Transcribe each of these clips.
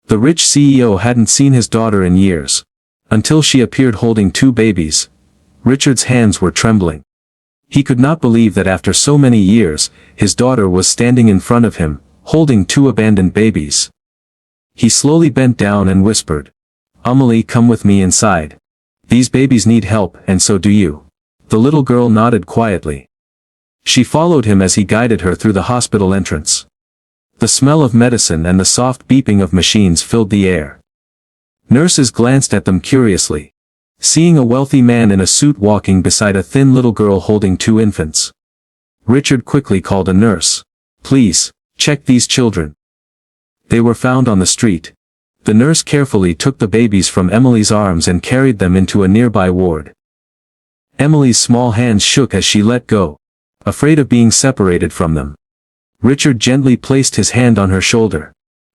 The rich CEO hadn't seen his daughter in years. Until she appeared holding 2 babies. Richard's hands were trembling. He could not believe that after so many years, his daughter was standing in front of him, holding 2 abandoned babies. He slowly bent down and whispered, "Amelie, come with me inside. These babies need help, and so do you." The little girl nodded quietly. She followed him as he guided her through the hospital entrance. The smell of medicine and the soft beeping of machines filled the air. Nurses glanced at them curiously, seeing a wealthy man in a suit walking beside a thin little girl holding 2 infants. Richard quickly called a nurse. "Please, check these children." They were found on the street. The nurse carefully took the babies from Emily's arms and carried them into a nearby ward. Emily's small hands shook as she let go, afraid of being separated from them. Richard gently placed his hand on her shoulder.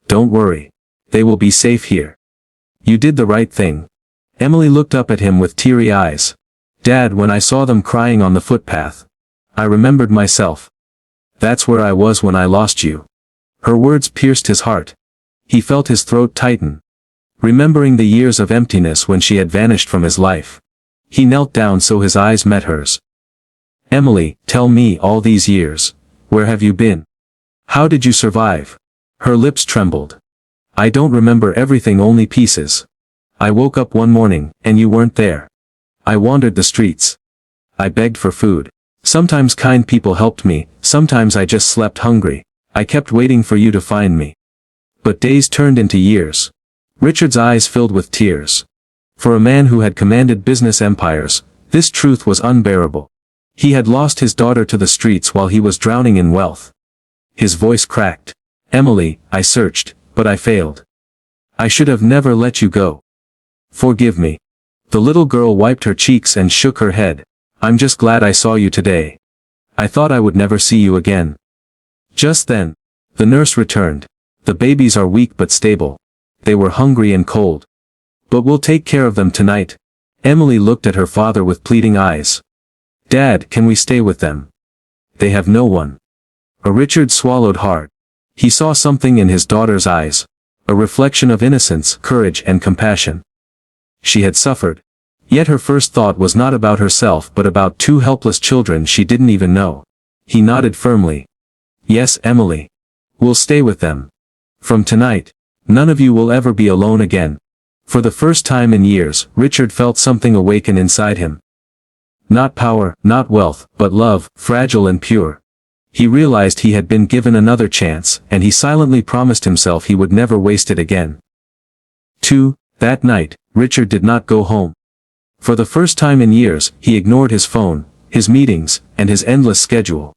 "Don't worry. They will be safe here. You did the right thing." Emily looked up at him with teary eyes. "Dad, when I saw them crying on the footpath, I remembered myself. That's where I was when I lost you." Her words pierced his heart. He felt his throat tighten, remembering the years of emptiness when she had vanished from his life. He knelt down so his eyes met hers. "Emily, tell me, all these years, where have you been? How did you survive?" Her lips trembled. "I don't remember everything, only pieces. I woke up one morning, and you weren't there. I wandered the streets. I begged for food. Sometimes kind people helped me, sometimes I just slept hungry. I kept waiting for you to find me." But days turned into years. Richard's eyes filled with tears. For a man who had commanded business empires, this truth was unbearable. He had lost his daughter to the streets while he was drowning in wealth. His voice cracked. "Emily, I searched, but I failed. I should have never let you go. Forgive me." The little girl wiped her cheeks and shook her head. "I'm just glad I saw you today. I thought I would never see you again." Just then, the nurse returned. "The babies are weak but stable. They were hungry and cold. But we'll take care of them tonight." Emily looked at her father with pleading eyes. "Dad, can we stay with them? They have no one." Richard swallowed hard. He saw something in his daughter's eyes, a reflection of innocence, courage and compassion. She had suffered. Yet her first thought was not about herself but about 2 helpless children she didn't even know. He nodded firmly. "Yes, Emily. We'll stay with them. From tonight, none of you will ever be alone again." For the first time in years, Richard felt something awaken inside him. Not power, not wealth, but love, fragile and pure. He realized he had been given another chance, and he silently promised himself he would never waste it again. 2. That night, Richard did not go home. For the first time in years, he ignored his phone, his meetings, and his endless schedule.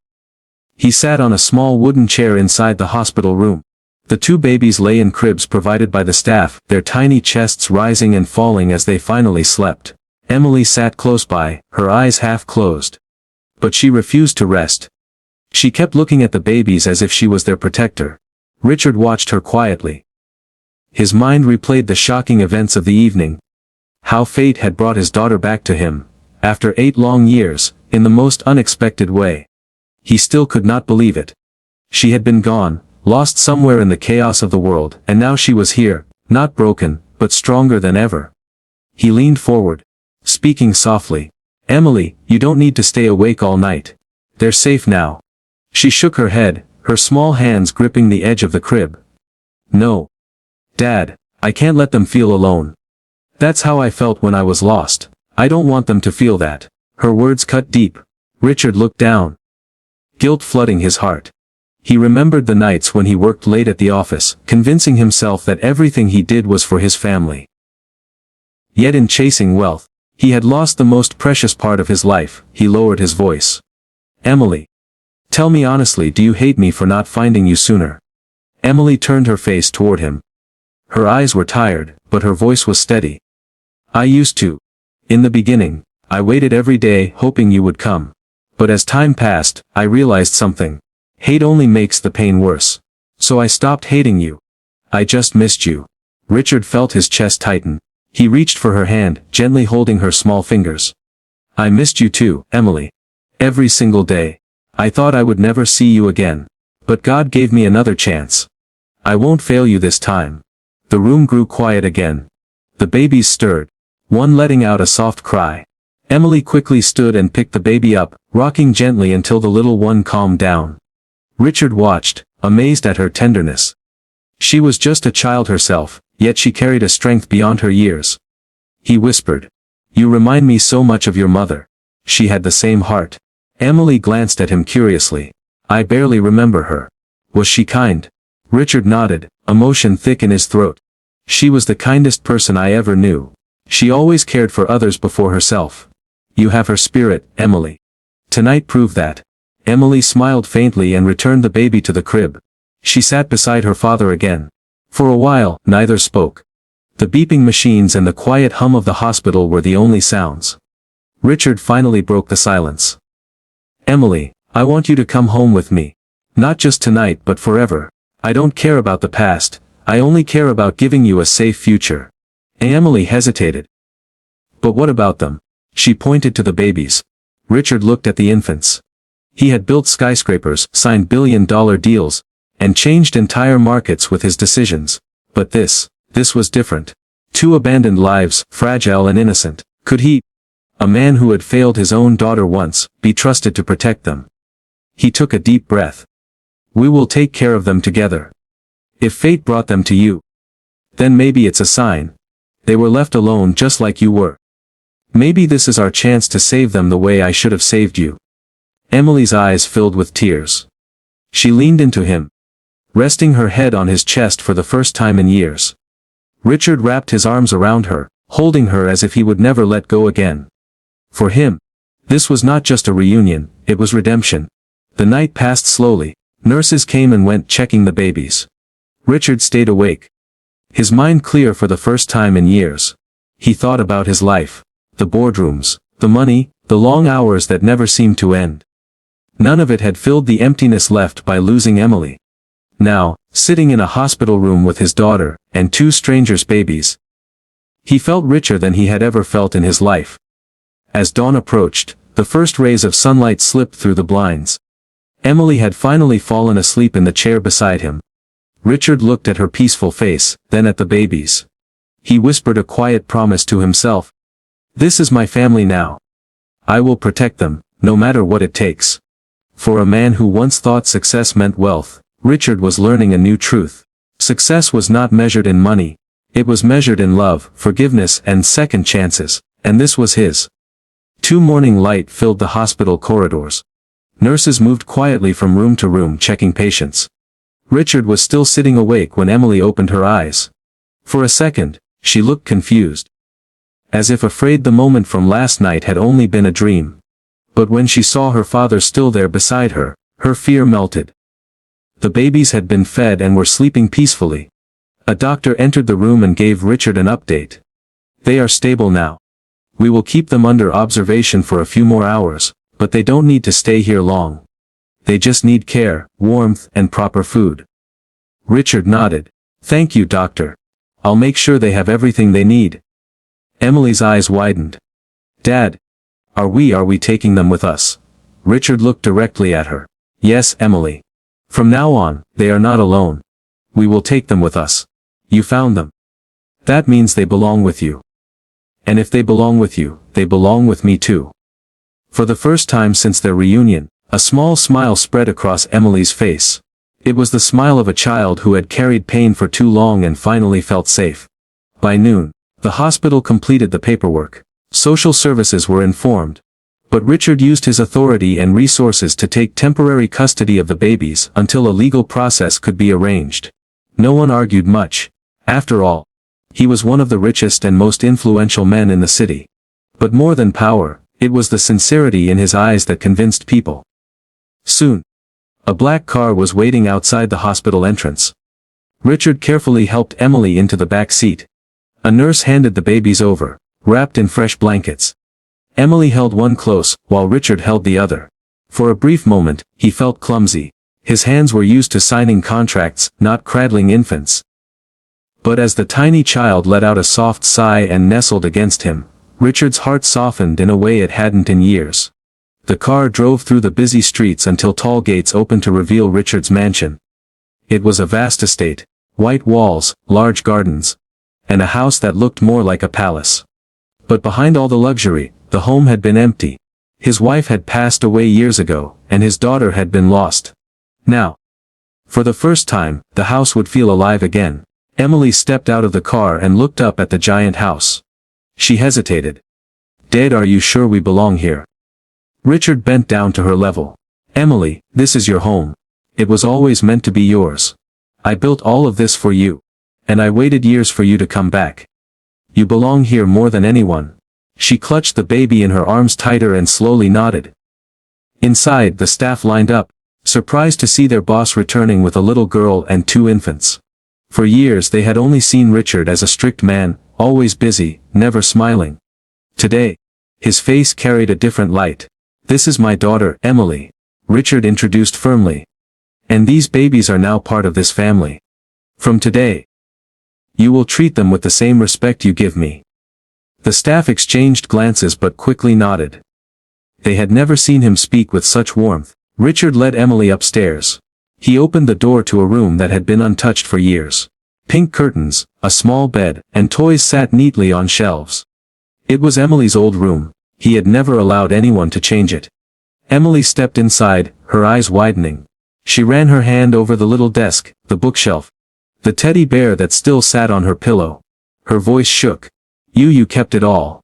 He sat on a small wooden chair inside the hospital room. The 2 babies lay in cribs provided by the staff, their tiny chests rising and falling as they finally slept. Emily sat close by, her eyes half closed. But she refused to rest. She kept looking at the babies as if she was their protector. Richard watched her quietly. His mind replayed the shocking events of the evening. How fate had brought his daughter back to him, after 8 long years, in the most unexpected way. He still could not believe it. She had been gone, lost somewhere in the chaos of the world, and now she was here, not broken, but stronger than ever. He leaned forward, speaking softly. "Emily, you don't need to stay awake all night. They're safe now." She shook her head, her small hands gripping the edge of the crib. "No. Dad, I can't let them feel alone. That's how I felt when I was lost. I don't want them to feel that." Her words cut deep. Richard looked down, guilt flooding his heart. He remembered the nights when he worked late at the office, convincing himself that everything he did was for his family. Yet in chasing wealth, he had lost the most precious part of his life. He lowered his voice. "Emily, tell me honestly, do you hate me for not finding you sooner?" Emily turned her face toward him. Her eyes were tired, but her voice was steady. "I used to. In the beginning, I waited every day hoping you would come. But as time passed, I realized something. Hate only makes the pain worse. So I stopped hating you. I just missed you." Richard felt his chest tighten. He reached for her hand, gently holding her small fingers. "I missed you too, Emily. Every single day. I thought I would never see you again. But God gave me another chance. I won't fail you this time." The room grew quiet again. The babies stirred, one letting out a soft cry. Emily quickly stood and picked the baby up, rocking gently until the little one calmed down. Richard watched, amazed at her tenderness. She was just a child herself, yet she carried a strength beyond her years. He whispered, "You remind me so much of your mother. She had the same heart." Emily glanced at him curiously. "I barely remember her. Was she kind?" Richard nodded, emotion thick in his throat. "She was the kindest person I ever knew. She always cared for others before herself. You have her spirit, Emily. Tonight proved that." Emily smiled faintly and returned the baby to the crib. She sat beside her father again. For a while, neither spoke. The beeping machines and the quiet hum of the hospital were the only sounds. Richard finally broke the silence. "Emily, I want you to come home with me. Not just tonight but forever. I don't care about the past, I only care about giving you a safe future." Emily hesitated. "But what about them?" She pointed to the babies. Richard looked at the infants. He had built skyscrapers, signed billion-dollar deals, and changed entire markets with his decisions. But this was different. Two abandoned lives, fragile and innocent. Could he, a man who had failed his own daughter once, be trusted to protect them? He took a deep breath. "We will take care of them together. If fate brought them to you, then maybe it's a sign. They were left alone just like you were. Maybe this is our chance to save them the way I should have saved you." Emily's eyes filled with tears. She leaned into him, resting her head on his chest for the first time in years. Richard wrapped his arms around her, holding her as if he would never let go again. For him, this was not just a reunion, it was redemption. The night passed slowly. Nurses came and went checking the babies. Richard stayed awake, his mind clear for the first time in years. He thought about his life, the boardrooms, the money, the long hours that never seemed to end. None of it had filled the emptiness left by losing Emily. Now, sitting in a hospital room with his daughter, and two strangers' babies, he felt richer than he had ever felt in his life. As dawn approached, the first rays of sunlight slipped through the blinds. Emily had finally fallen asleep in the chair beside him. Richard looked at her peaceful face, then at the babies. He whispered a quiet promise to himself. "This is my family now. I will protect them, no matter what it takes." For a man who once thought success meant wealth, Richard was learning a new truth. Success was not measured in money. It was measured in love, forgiveness, and second chances, and this was his. Morning light filled the hospital corridors. Nurses moved quietly from room to room checking patients. Richard was still sitting awake when Emily opened her eyes. For a second, she looked confused, as if afraid the moment from last night had only been a dream. But when she saw her father still there beside her, her fear melted. The babies had been fed and were sleeping peacefully. A doctor entered the room and gave Richard an update. "They are stable now. We will keep them under observation for a few more hours, but they don't need to stay here long. They just need care, warmth, and proper food." Richard nodded. "Thank you, doctor. I'll make sure they have everything they need." Emily's eyes widened. "Dad, are we taking them with us?" Richard looked directly at her. "Yes, Emily. From now on, they are not alone. We will take them with us. You found them. That means they belong with you. And if they belong with you, they belong with me too." For the first time since their reunion, a small smile spread across Emily's face. It was the smile of a child who had carried pain for too long and finally felt safe. By noon, the hospital completed the paperwork. Social services were informed. But Richard used his authority and resources to take temporary custody of the babies until a legal process could be arranged. No one argued much. After all, he was one of the richest and most influential men in the city. But more than power, it was the sincerity in his eyes that convinced people. Soon, a black car was waiting outside the hospital entrance. Richard carefully helped Emily into the back seat. A nurse handed the babies over, wrapped in fresh blankets. Emily held one close, while Richard held the other. For a brief moment, he felt clumsy. His hands were used to signing contracts, not cradling infants. But as the tiny child let out a soft sigh and nestled against him, Richard's heart softened in a way it hadn't in years. The car drove through the busy streets until tall gates opened to reveal Richard's mansion. It was a vast estate, White walls, large gardens, and a house that looked more like a palace. But behind all the luxury, the home had been empty. His wife had passed away years ago, and his daughter had been lost. Now, for the first time, the house would feel alive again. Emily stepped out of the car and looked up at the giant house. She hesitated. "Dad, are you sure we belong here?" Richard bent down to her level. "Emily, this is your home. It was always meant to be yours. I built all of this for you. And I waited years for you to come back. You belong here more than anyone." She clutched the baby in her arms tighter and slowly nodded. Inside, the staff lined up, surprised to see their boss returning with a little girl and 2 infants. For years they had only seen Richard as a strict man, always busy, never smiling. Today, his face carried a different light. "This is my daughter, Emily," Richard introduced firmly. "And these babies are now part of this family. From today, you will treat them with the same respect you give me." The staff exchanged glances but quickly nodded. They had never seen him speak with such warmth. Richard led Emily upstairs. He opened the door to a room that had been untouched for years. Pink curtains, a small bed, and toys sat neatly on shelves. It was Emily's old room. He had never allowed anyone to change it. Emily stepped inside, her eyes widening. She ran her hand over the little desk, the bookshelf, the teddy bear that still sat on her pillow. Her voice shook. You kept it all."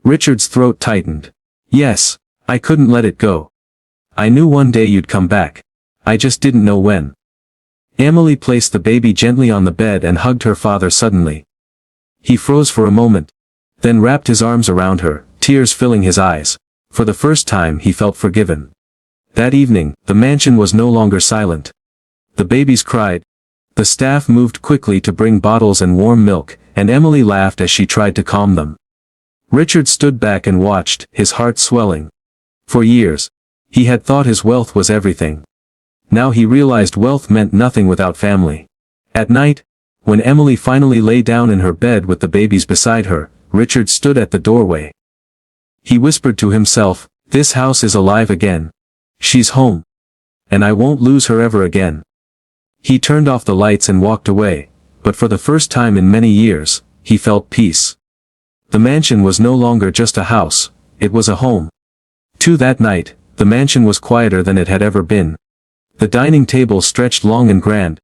Richard's throat tightened. "Yes, I couldn't let it go. I knew one day you'd come back. I just didn't know when." Emily placed the baby gently on the bed and hugged her father suddenly. He froze for a moment, then wrapped his arms around her, tears filling his eyes. For the first time he felt forgiven. That evening, the mansion was no longer silent. The babies cried. The staff moved quickly to bring bottles and warm milk, and Emily laughed as she tried to calm them. Richard stood back and watched, his heart swelling. For years, he had thought his wealth was everything. Now he realized wealth meant nothing without family. At night, when Emily finally lay down in her bed with the babies beside her, Richard stood at the doorway. He whispered to himself, "This house is alive again. She's home. And I won't lose her ever again." He turned off the lights and walked away, but for the first time in many years, he felt peace. The mansion was no longer just a house, it was a home. That night, the mansion was quieter than it had ever been. The dining table stretched long and grand,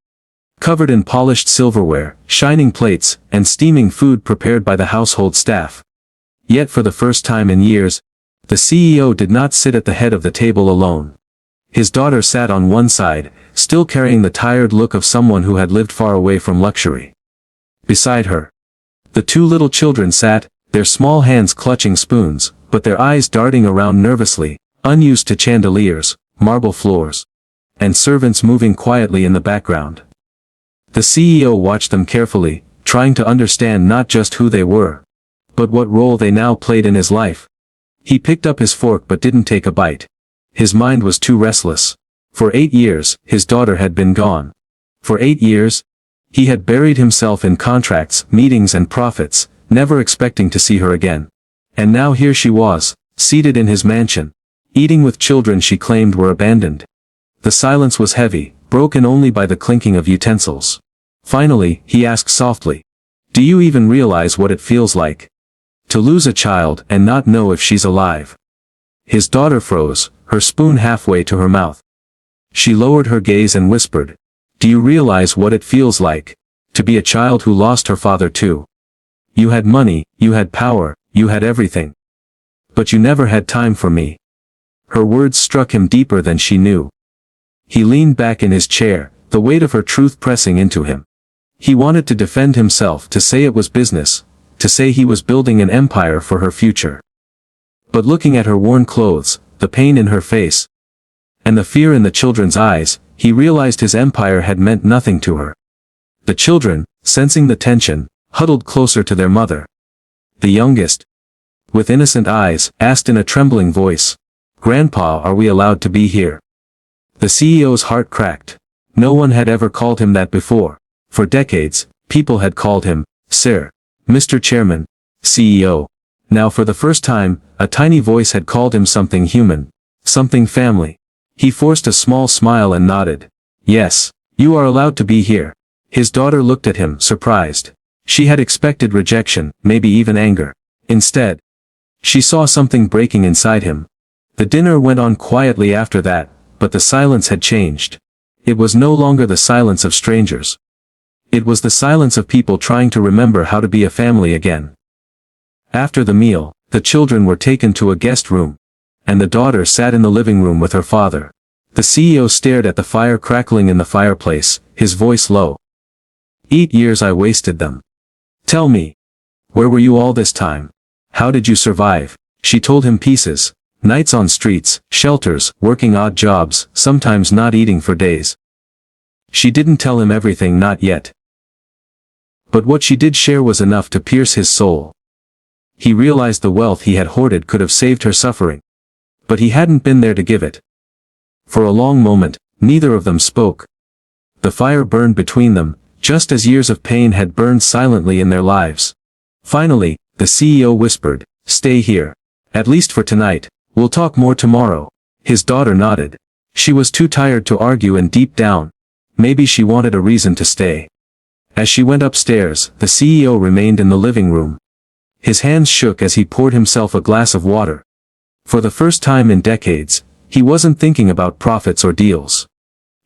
covered in polished silverware, shining plates, and steaming food prepared by the household staff. Yet for the first time in years, the CEO did not sit at the head of the table alone. His daughter sat on one side, still carrying the tired look of someone who had lived far away from luxury. Beside her, the 2 little children sat, their small hands clutching spoons, but their eyes darting around nervously, unused to chandeliers, marble floors, and servants moving quietly in the background. The CEO watched them carefully, trying to understand not just who they were, but what role they now played in his life. He picked up his fork but didn't take a bite. His mind was too restless. For 8 years, his daughter had been gone. For 8 years, he had buried himself in contracts, meetings and profits, never expecting to see her again. And now here she was, seated in his mansion, eating with children she claimed were abandoned. The silence was heavy, broken only by the clinking of utensils. Finally, he asked softly, "Do you even realize what it feels like to lose a child and not know if she's alive?" His daughter froze, her spoon halfway to her mouth. She lowered her gaze and whispered, "Do you realize what it feels like to be a child who lost her father too? You had money, you had power, you had everything. But you never had time for me." Her words struck him deeper than she knew. He leaned back in his chair, the weight of her truth pressing into him. He wanted to defend himself, to say it was business, to say he was building an empire for her future. But looking at her worn clothes, the pain in her face, and the fear in the children's eyes, he realized his empire had meant nothing to her. The children, sensing the tension, huddled closer to their mother. The youngest, with innocent eyes, asked in a trembling voice, "Grandpa, are we allowed to be here?" The CEO's heart cracked. No one had ever called him that before. For decades, people had called him, Sir, Mr. Chairman, CEO. Now for the first time, a tiny voice had called him something human, something family. He forced a small smile and nodded. "Yes, you are allowed to be here. His daughter looked at him, surprised. She had expected rejection, maybe even anger. Instead, she saw something breaking inside him. The dinner went on quietly after that, but the silence had changed. It was no longer the silence of strangers. It was the silence of people trying to remember how to be a family again. After the meal, the children were taken to a guest room, and the daughter sat in the living room with her father. The CEO stared at the fire crackling in the fireplace, his voice low. 8 years I wasted them. Tell me, where were you all this time? How did you survive? She told him pieces. Nights on streets, shelters, working odd jobs, sometimes not eating for days. She didn't tell him everything, not yet. But what she did share was enough to pierce his soul. He realized the wealth he had hoarded could have saved her suffering. But he hadn't been there to give it. For a long moment, neither of them spoke. The fire burned between them, just as years of pain had burned silently in their lives. Finally, the CEO whispered, "Stay here. At least for tonight. We'll talk more tomorrow." His daughter nodded. She was too tired to argue, and deep down, maybe she wanted a reason to stay. As she went upstairs, the CEO remained in the living room. His hands shook as he poured himself a glass of water. For the first time in decades, he wasn't thinking about profits or deals.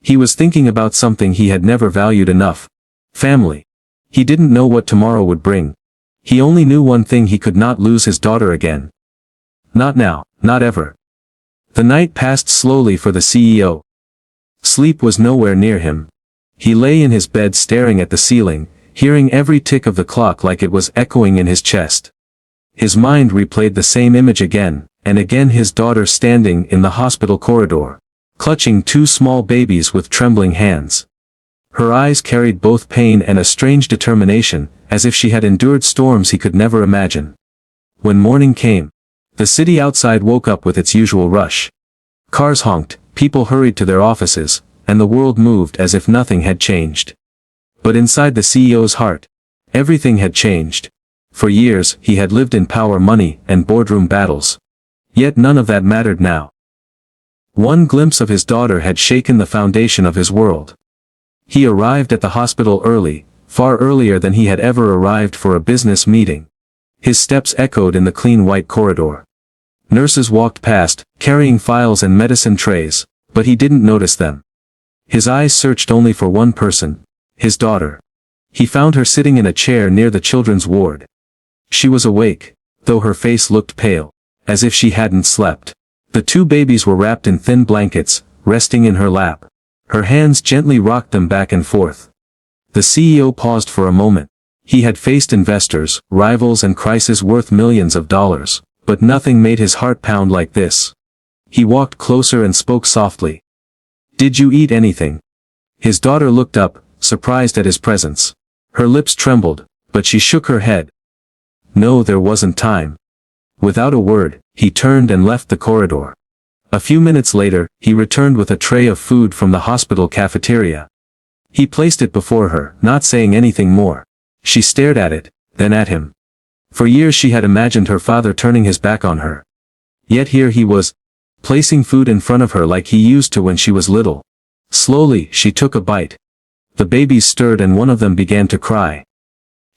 He was thinking about something he had never valued enough. Family. He didn't know what tomorrow would bring. He only knew one thing: he could not lose his daughter again. Not now, not ever. The night passed slowly for the CEO. Sleep was nowhere near him. He lay in his bed staring at the ceiling, hearing every tick of the clock like it was echoing in his chest. His mind replayed the same image again, and again: his daughter standing in the hospital corridor, clutching 2 small babies with trembling hands. Her eyes carried both pain and a strange determination, as if she had endured storms he could never imagine. When morning came, the city outside woke up with its usual rush. Cars honked, people hurried to their offices, and the world moved as if nothing had changed. But inside the CEO's heart, everything had changed. For years, he had lived in power, money, and boardroom battles. Yet none of that mattered now. One glimpse of his daughter had shaken the foundation of his world. He arrived at the hospital early, far earlier than he had ever arrived for a business meeting. His steps echoed in the clean white corridor. Nurses walked past, carrying files and medicine trays, but he didn't notice them. His eyes searched only for one person: his daughter. He found her sitting in a chair near the children's ward. She was awake, though her face looked pale, as if she hadn't slept. The 2 babies were wrapped in thin blankets, resting in her lap. Her hands gently rocked them back and forth. The CEO paused for a moment. He had faced investors, rivals, and crises worth millions of dollars, but nothing made his heart pound like this. He walked closer and spoke softly. "Did you eat anything?" His daughter looked up, surprised at his presence. Her lips trembled, but she shook her head. No, there wasn't time. Without a word, he turned and left the corridor. A few minutes later, he returned with a tray of food from the hospital cafeteria. He placed it before her, not saying anything more. She stared at it, then at him. For years she had imagined her father turning his back on her. Yet here he was, placing food in front of her like he used to when she was little. Slowly, she took a bite. The babies stirred and one of them began to cry.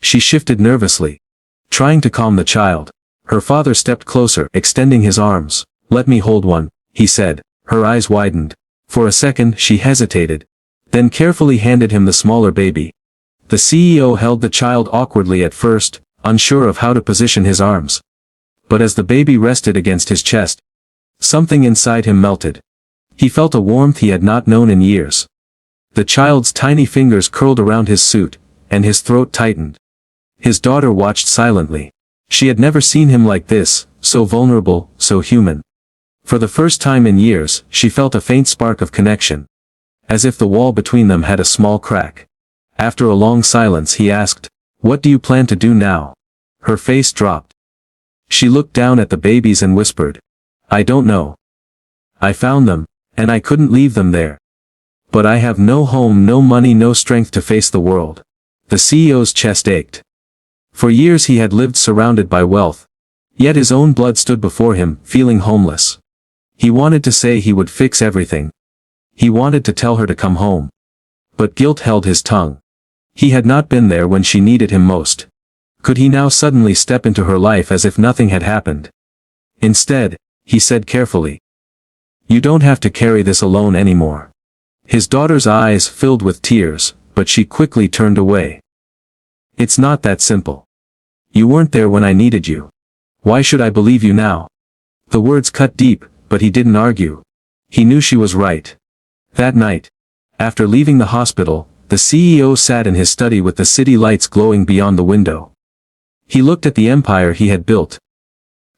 She shifted nervously, trying to calm the child. Her father stepped closer, extending his arms. "Let me hold one," he said. Her eyes widened. For a second, she hesitated, then carefully handed him the smaller baby. The CEO held the child awkwardly at first, unsure of how to position his arms. But as the baby rested against his chest, something inside him melted. He felt a warmth he had not known in years. The child's tiny fingers curled around his suit, and his throat tightened. His daughter watched silently. She had never seen him like this, so vulnerable, so human. For the first time in years, she felt a faint spark of connection. As if the wall between them had a small crack. After a long silence he asked, "What do you plan to do now?" Her face dropped. She looked down at the babies and whispered, "I don't know. I found them, and I couldn't leave them there. But I have no home, no money, no strength to face the world." The CEO's chest ached. For years he had lived surrounded by wealth. Yet his own blood stood before him, feeling homeless. He wanted to say he would fix everything. He wanted to tell her to come home. But guilt held his tongue. He had not been there when she needed him most. Could he now suddenly step into her life as if nothing had happened? Instead, he said carefully, "You don't have to carry this alone anymore." His daughter's eyes filled with tears, but she quickly turned away. "It's not that simple. You weren't there when I needed you. Why should I believe you now?" The words cut deep, but he didn't argue. He knew she was right. That night, after leaving the hospital, the CEO sat in his study with the city lights glowing beyond the window. He looked at the empire he had built.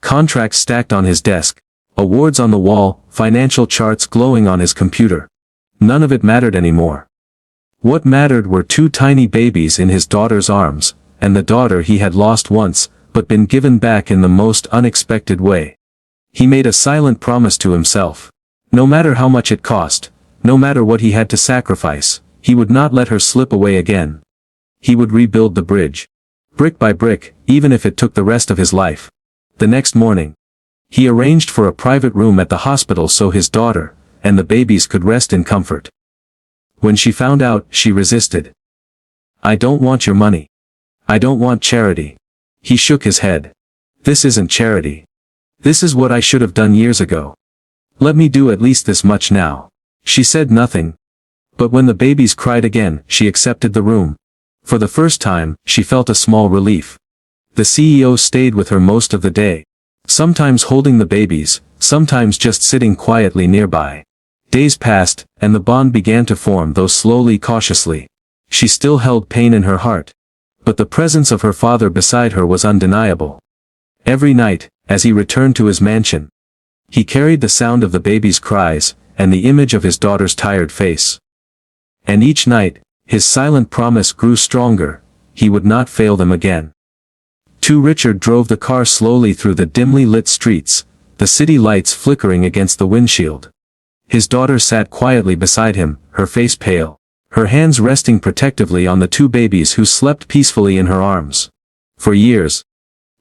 Contracts stacked on his desk, awards on the wall, financial charts glowing on his computer. None of it mattered anymore. What mattered were two tiny babies in his daughter's arms, and the daughter he had lost once, but been given back in the most unexpected way. He made a silent promise to himself. No matter how much it cost, no matter what he had to sacrifice, he would not let her slip away again. He would rebuild the bridge. Brick by brick, even if it took the rest of his life. The next morning, he arranged for a private room at the hospital so his daughter and the babies could rest in comfort. When she found out, she resisted. "I don't want your money. I don't want charity." He shook his head. "This isn't charity. This is what I should have done years ago. Let me do at least this much now." She said nothing. But when the babies cried again, she accepted the room. For the first time, she felt a small relief. The CEO stayed with her most of the day. Sometimes holding the babies, sometimes just sitting quietly nearby. Days passed, and the bond began to form, though slowly, cautiously. She still held pain in her heart. But the presence of her father beside her was undeniable. Every night, as he returned to his mansion, he carried the sound of the baby's cries, and the image of his daughter's tired face. And each night, his silent promise grew stronger: he would not fail them again. Richard drove the car slowly through the dimly lit streets, the city lights flickering against the windshield. His daughter sat quietly beside him, her face pale, her hands resting protectively on the two babies who slept peacefully in her arms. For years,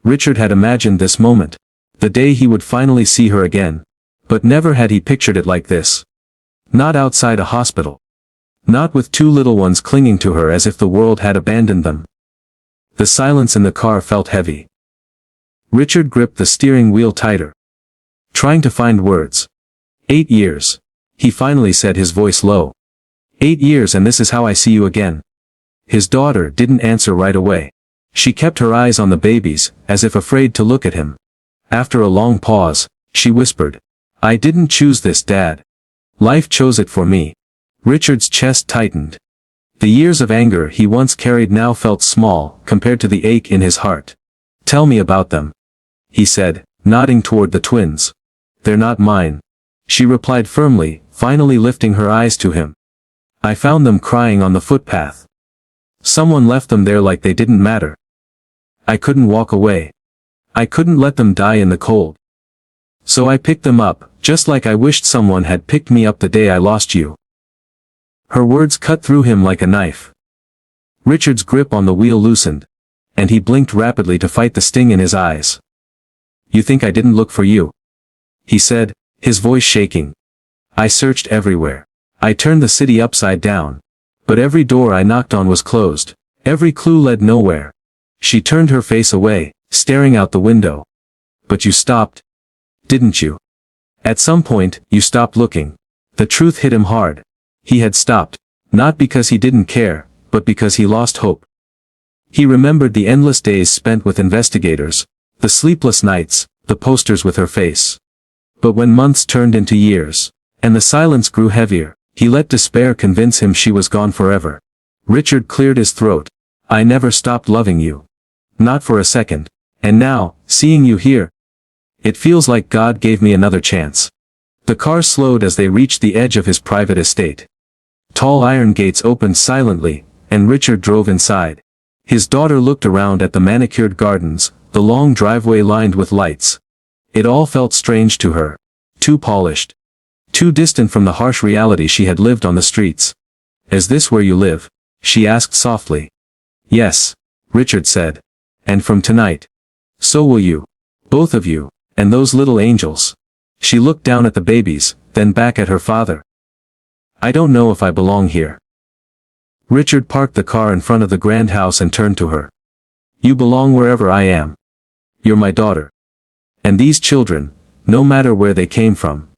Richard had imagined this moment, the day he would finally see her again. But never had he pictured it like this. Not outside a hospital. Not with two little ones clinging to her as if the world had abandoned them. The silence in the car felt heavy. Richard gripped the steering wheel tighter, trying to find words. 8 years. He finally said, his voice low. 8 years, and this is how I see you again. His daughter didn't answer right away. She kept her eyes on the babies, as if afraid to look at him. After a long pause, she whispered, "I didn't choose this, Dad. Life chose it for me." Richard's chest tightened. The years of anger he once carried now felt small, compared to the ache in his heart. "Tell me about them," he said, nodding toward the twins. "They're not mine," she replied firmly, finally lifting her eyes to him. "I found them crying on the footpath. Someone left them there like they didn't matter. I couldn't walk away. I couldn't let them die in the cold. So I picked them up, just like I wished someone had picked me up the day I lost you." Her words cut through him like a knife. Richard's grip on the wheel loosened, and he blinked rapidly to fight the sting in his eyes. "You think I didn't look for you?" he said, his voice shaking. "I searched everywhere. I turned the city upside down. But every door I knocked on was closed. Every clue led nowhere." She turned her face away, staring out the window. "But you stopped, didn't you? At some point, you stopped looking." The truth hit him hard. He had stopped, not because he didn't care, but because he lost hope. He remembered the endless days spent with investigators, the sleepless nights, the posters with her face. But when months turned into years, and the silence grew heavier, he let despair convince him she was gone forever. Richard cleared his throat. "I never stopped loving you. Not for a second. And now, seeing you here, it feels like God gave me another chance." The car slowed as they reached the edge of his private estate. Tall iron gates opened silently, and Richard drove inside. His daughter looked around at the manicured gardens, the long driveway lined with lights. It all felt strange to her. Too polished. Too distant from the harsh reality she had lived on the streets. "Is this where you live?" she asked softly. "Yes," Richard said. "And from tonight, so will you. Both of you, and those little angels." She looked down at the babies, then back at her father. "I don't know if I belong here." Richard parked the car in front of the grand house and turned to her. You belong wherever I am. You're my daughter. And these children, no matter where they came from,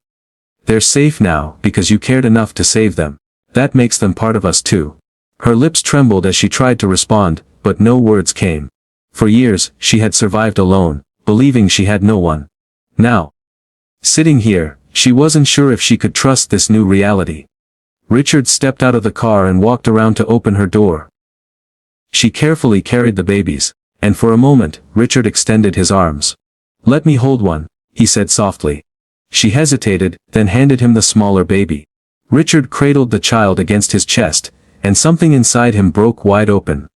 they're safe now because you cared enough to save them. That makes them part of us too. Her lips trembled as she tried to respond, but no words came. For years, she had survived alone, believing she had no one. Now, sitting here, she wasn't sure if she could trust this new reality. Richard stepped out of the car and walked around to open her door. She carefully carried the babies, and for a moment, Richard extended his arms. Let me hold one, he said softly. She hesitated, then handed him the smaller baby. Richard cradled the child against his chest, and something inside him broke wide open.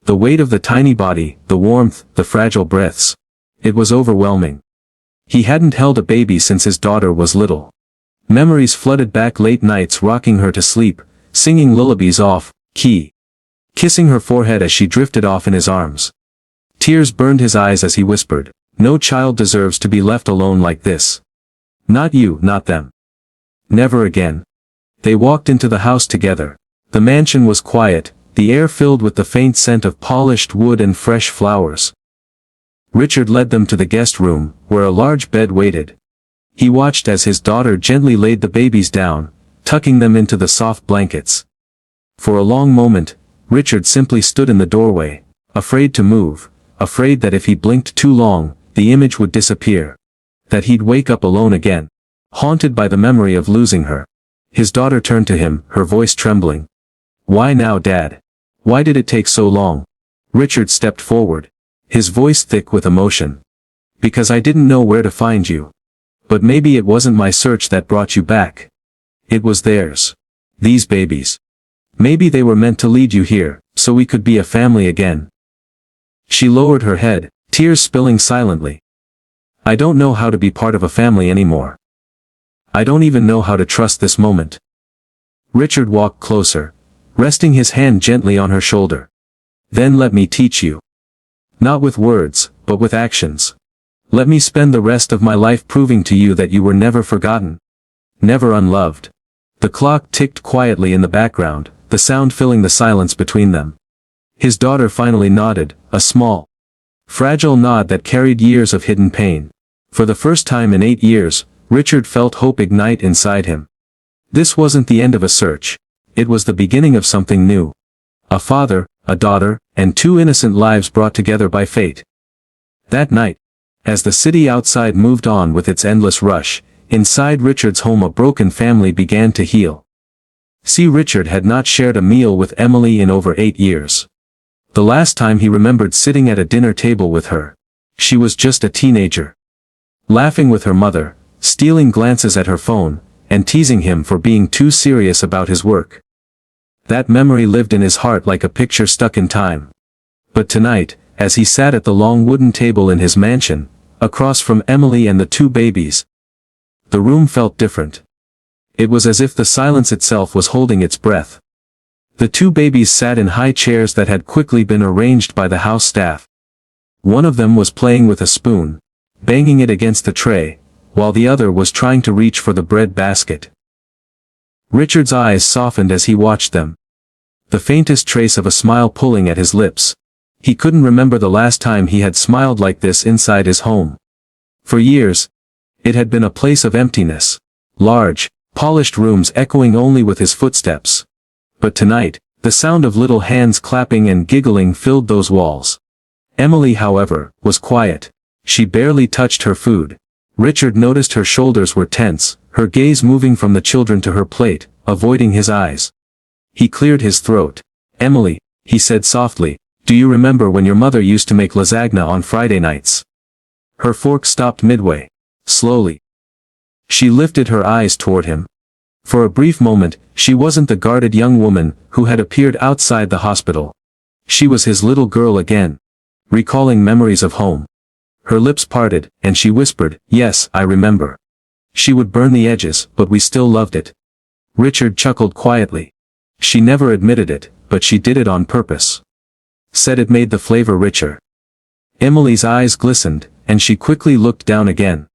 The weight of the tiny body, the warmth, the fragile breaths. It was overwhelming. He hadn't held a baby since his daughter was little. Memories flooded back, late nights rocking her to sleep, singing lullabies off key, kissing her forehead as she drifted off in his arms. Tears burned his eyes as he whispered, "No child deserves to be left alone like this. Not you, not them. Never again." They walked into the house together. The mansion was quiet, the air filled with the faint scent of polished wood and fresh flowers. Richard led them to the guest room, where a large bed waited. He watched as his daughter gently laid the babies down, tucking them into the soft blankets. For a long moment, Richard simply stood in the doorway, afraid to move, afraid that if he blinked too long, the image would disappear. That he'd wake up alone again, haunted by the memory of losing her. His daughter turned to him, her voice trembling. "Why now, Dad? Why did it take so long?" Richard stepped forward, his voice thick with emotion. "Because I didn't know where to find you. But maybe it wasn't my search that brought you back. It was theirs. These babies. Maybe they were meant to lead you here, so we could be a family again." She lowered her head, tears spilling silently. "I don't know how to be part of a family anymore. I don't even know how to trust this moment." Richard walked closer, resting his hand gently on her shoulder. "Then let me teach you. Not with words, but with actions. Let me spend the rest of my life proving to you that you were never forgotten. Never unloved." The clock ticked quietly in the background, the sound filling the silence between them. His daughter finally nodded, a small, fragile nod that carried years of hidden pain. For the first time in 8 years, Richard felt hope ignite inside him. This wasn't the end of a search. It was the beginning of something new. A father, a daughter, and 2 innocent lives brought together by fate. That night, as the city outside moved on with its endless rush, inside Richard's home a broken family began to heal. See, Richard had not shared a meal with Emily in over 8 years. The last time he remembered sitting at a dinner table with her, she was just a teenager. Laughing with her mother, stealing glances at her phone, and teasing him for being too serious about his work. That memory lived in his heart like a picture stuck in time. But tonight, as he sat at the long wooden table in his mansion, across from Emily and the 2 babies, the room felt different. It was as if the silence itself was holding its breath. The 2 babies sat in high chairs that had quickly been arranged by the house staff. One of them was playing with a spoon, banging it against the tray, while the other was trying to reach for the bread basket. Richard's eyes softened as he watched them. The faintest trace of a smile pulling at his lips. He couldn't remember the last time he had smiled like this inside his home. For years, it had been a place of emptiness. Large, polished rooms echoing only with his footsteps. But tonight, the sound of little hands clapping and giggling filled those walls. Emily, however, was quiet. She barely touched her food. Richard noticed her shoulders were tense, her gaze moving from the children to her plate, avoiding his eyes. He cleared his throat. "Emily," he said softly, "do you remember when your mother used to make lasagna on Friday nights?" Her fork stopped midway. Slowly, she lifted her eyes toward him. For a brief moment, she wasn't the guarded young woman who had appeared outside the hospital. She was his little girl again, recalling memories of home. Her lips parted, and she whispered, "Yes, I remember. She would burn the edges, but we still loved it." Richard chuckled quietly. She never admitted it, but she did it on purpose. Said it made the flavor richer. Emily's eyes glistened, and she quickly looked down again.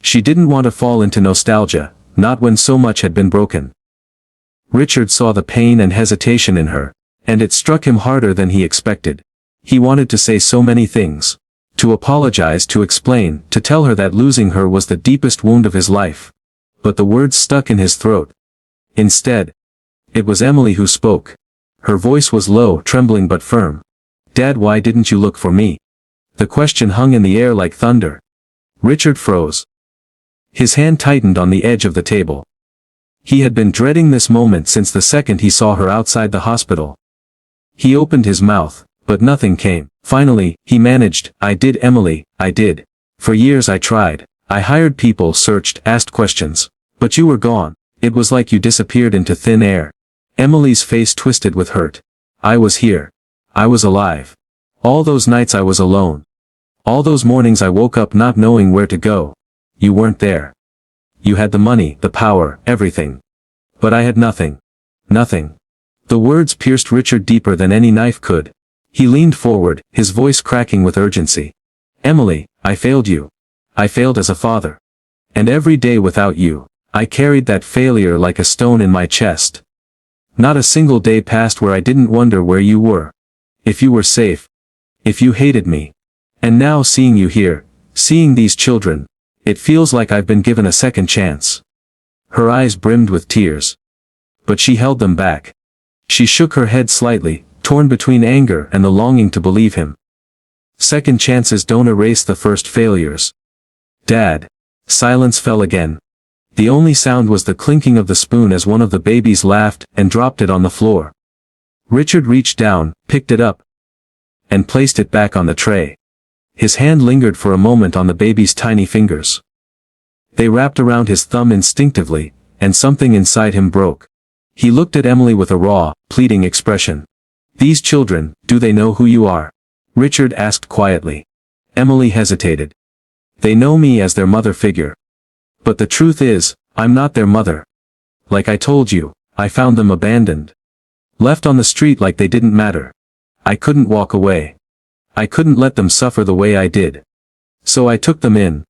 She didn't want to fall into nostalgia, not when so much had been broken. Richard saw the pain and hesitation in her, and it struck him harder than he expected. He wanted to say so many things. To apologize, to explain, to tell her that losing her was the deepest wound of his life. But the words stuck in his throat. Instead, it was Emily who spoke. Her voice was low, trembling but firm. "Dad, why didn't you look for me?" The question hung in the air like thunder. Richard froze. His hand tightened on the edge of the table. He had been dreading this moment since the second he saw her outside the hospital. He opened his mouth, but nothing came. Finally, he managed, "I did, Emily, I did. For years I tried. I hired people, searched, asked questions. But you were gone. It was like you disappeared into thin air." Emily's face twisted with hurt. "I was here. I was alive. All those nights I was alone. All those mornings I woke up not knowing where to go. You weren't there. You had the money, the power, everything. But I had nothing. Nothing." The words pierced Richard deeper than any knife could. He leaned forward, his voice cracking with urgency. "Emily, I failed you. I failed as a father. And every day without you, I carried that failure like a stone in my chest. Not a single day passed where I didn't wonder where you were. If you were safe. If you hated me. And now seeing you here, seeing these children, it feels like I've been given a second chance." Her eyes brimmed with tears. But she held them back. She shook her head slightly, torn between anger and the longing to believe him. "Second chances don't erase the first failures." "Dad." Silence fell again. The only sound was the clinking of the spoon as one of the babies laughed and dropped it on the floor. Richard reached down, picked it up, and placed it back on the tray. His hand lingered for a moment on the baby's tiny fingers. They wrapped around his thumb instinctively, and something inside him broke. He looked at Emily with a raw, pleading expression. "These children, do they know who you are?" Richard asked quietly. Emily hesitated. "They know me as their mother figure. But the truth is, I'm not their mother. Like I told you, I found them abandoned. Left on the street like they didn't matter. I couldn't walk away. I couldn't let them suffer the way I did. So I took them in."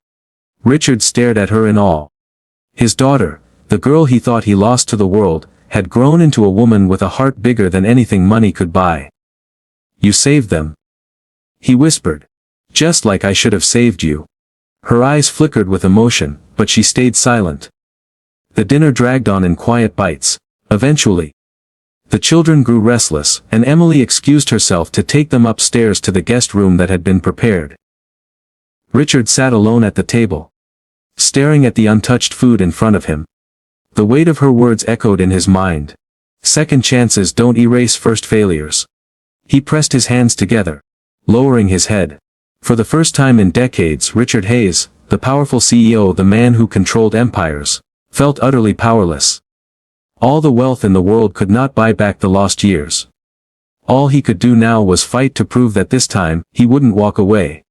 Richard stared at her in awe. His daughter, the girl he thought he lost to the world, had grown into a woman with a heart bigger than anything money could buy. "You saved them," he whispered. "Just like I should have saved you." Her eyes flickered with emotion, but she stayed silent. The dinner dragged on in quiet bites. Eventually, the children grew restless, and Emily excused herself to take them upstairs to the guest room that had been prepared. Richard sat alone at the table, staring at the untouched food in front of him. The weight of her words echoed in his mind. Second chances don't erase first failures. He pressed his hands together, lowering his head. For the first time in decades, Richard Hayes, the powerful CEO, the man who controlled empires, felt utterly powerless. All the wealth in the world could not buy back the lost years. All he could do now was fight to prove that this time, he wouldn't walk away.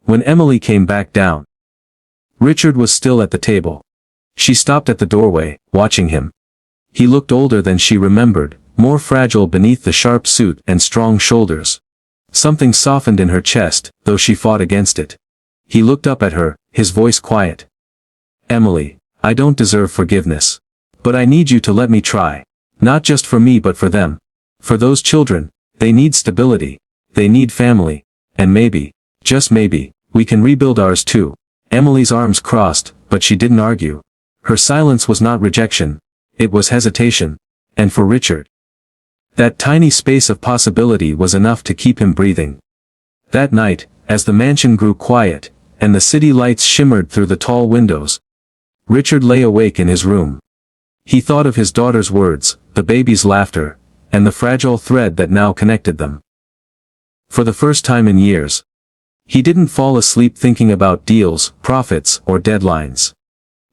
When Emily came back down, Richard was still at the table. She stopped at the doorway, watching him. He looked older than she remembered, more fragile beneath the sharp suit and strong shoulders. Something softened in her chest, though she fought against it. He looked up at her, his voice quiet. "Emily, I don't deserve forgiveness. But I need you to let me try. Not just for me but for them. For those children, they need stability. They need family. And maybe, just maybe, we can rebuild ours too." Emily's arms crossed, but she didn't argue. Her silence was not rejection. It was hesitation. And for Richard, that tiny space of possibility was enough to keep him breathing. That night, as the mansion grew quiet, and the city lights shimmered through the tall windows, Richard lay awake in his room. He thought of his daughter's words, the baby's laughter, and the fragile thread that now connected them. For the first time in years, he didn't fall asleep thinking about deals, profits, or deadlines.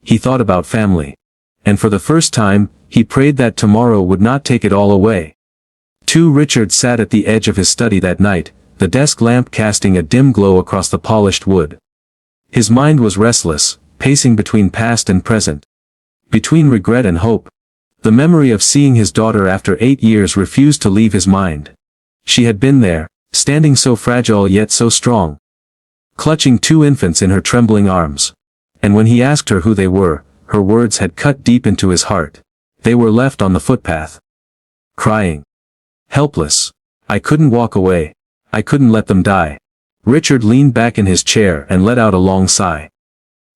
He thought about family. And for the first time, he prayed that tomorrow would not take it all away. Richard sat at the edge of his study that night, the desk lamp casting a dim glow across the polished wood. His mind was restless, pacing between past and present. Between regret and hope. The memory of seeing his daughter after 8 years refused to leave his mind. She had been there, standing so fragile yet so strong, clutching 2 infants in her trembling arms. And when he asked her who they were, her words had cut deep into his heart. They were left on the footpath. Crying. Helpless. I couldn't walk away. I couldn't let them die. Richard leaned back in his chair and let out a long sigh.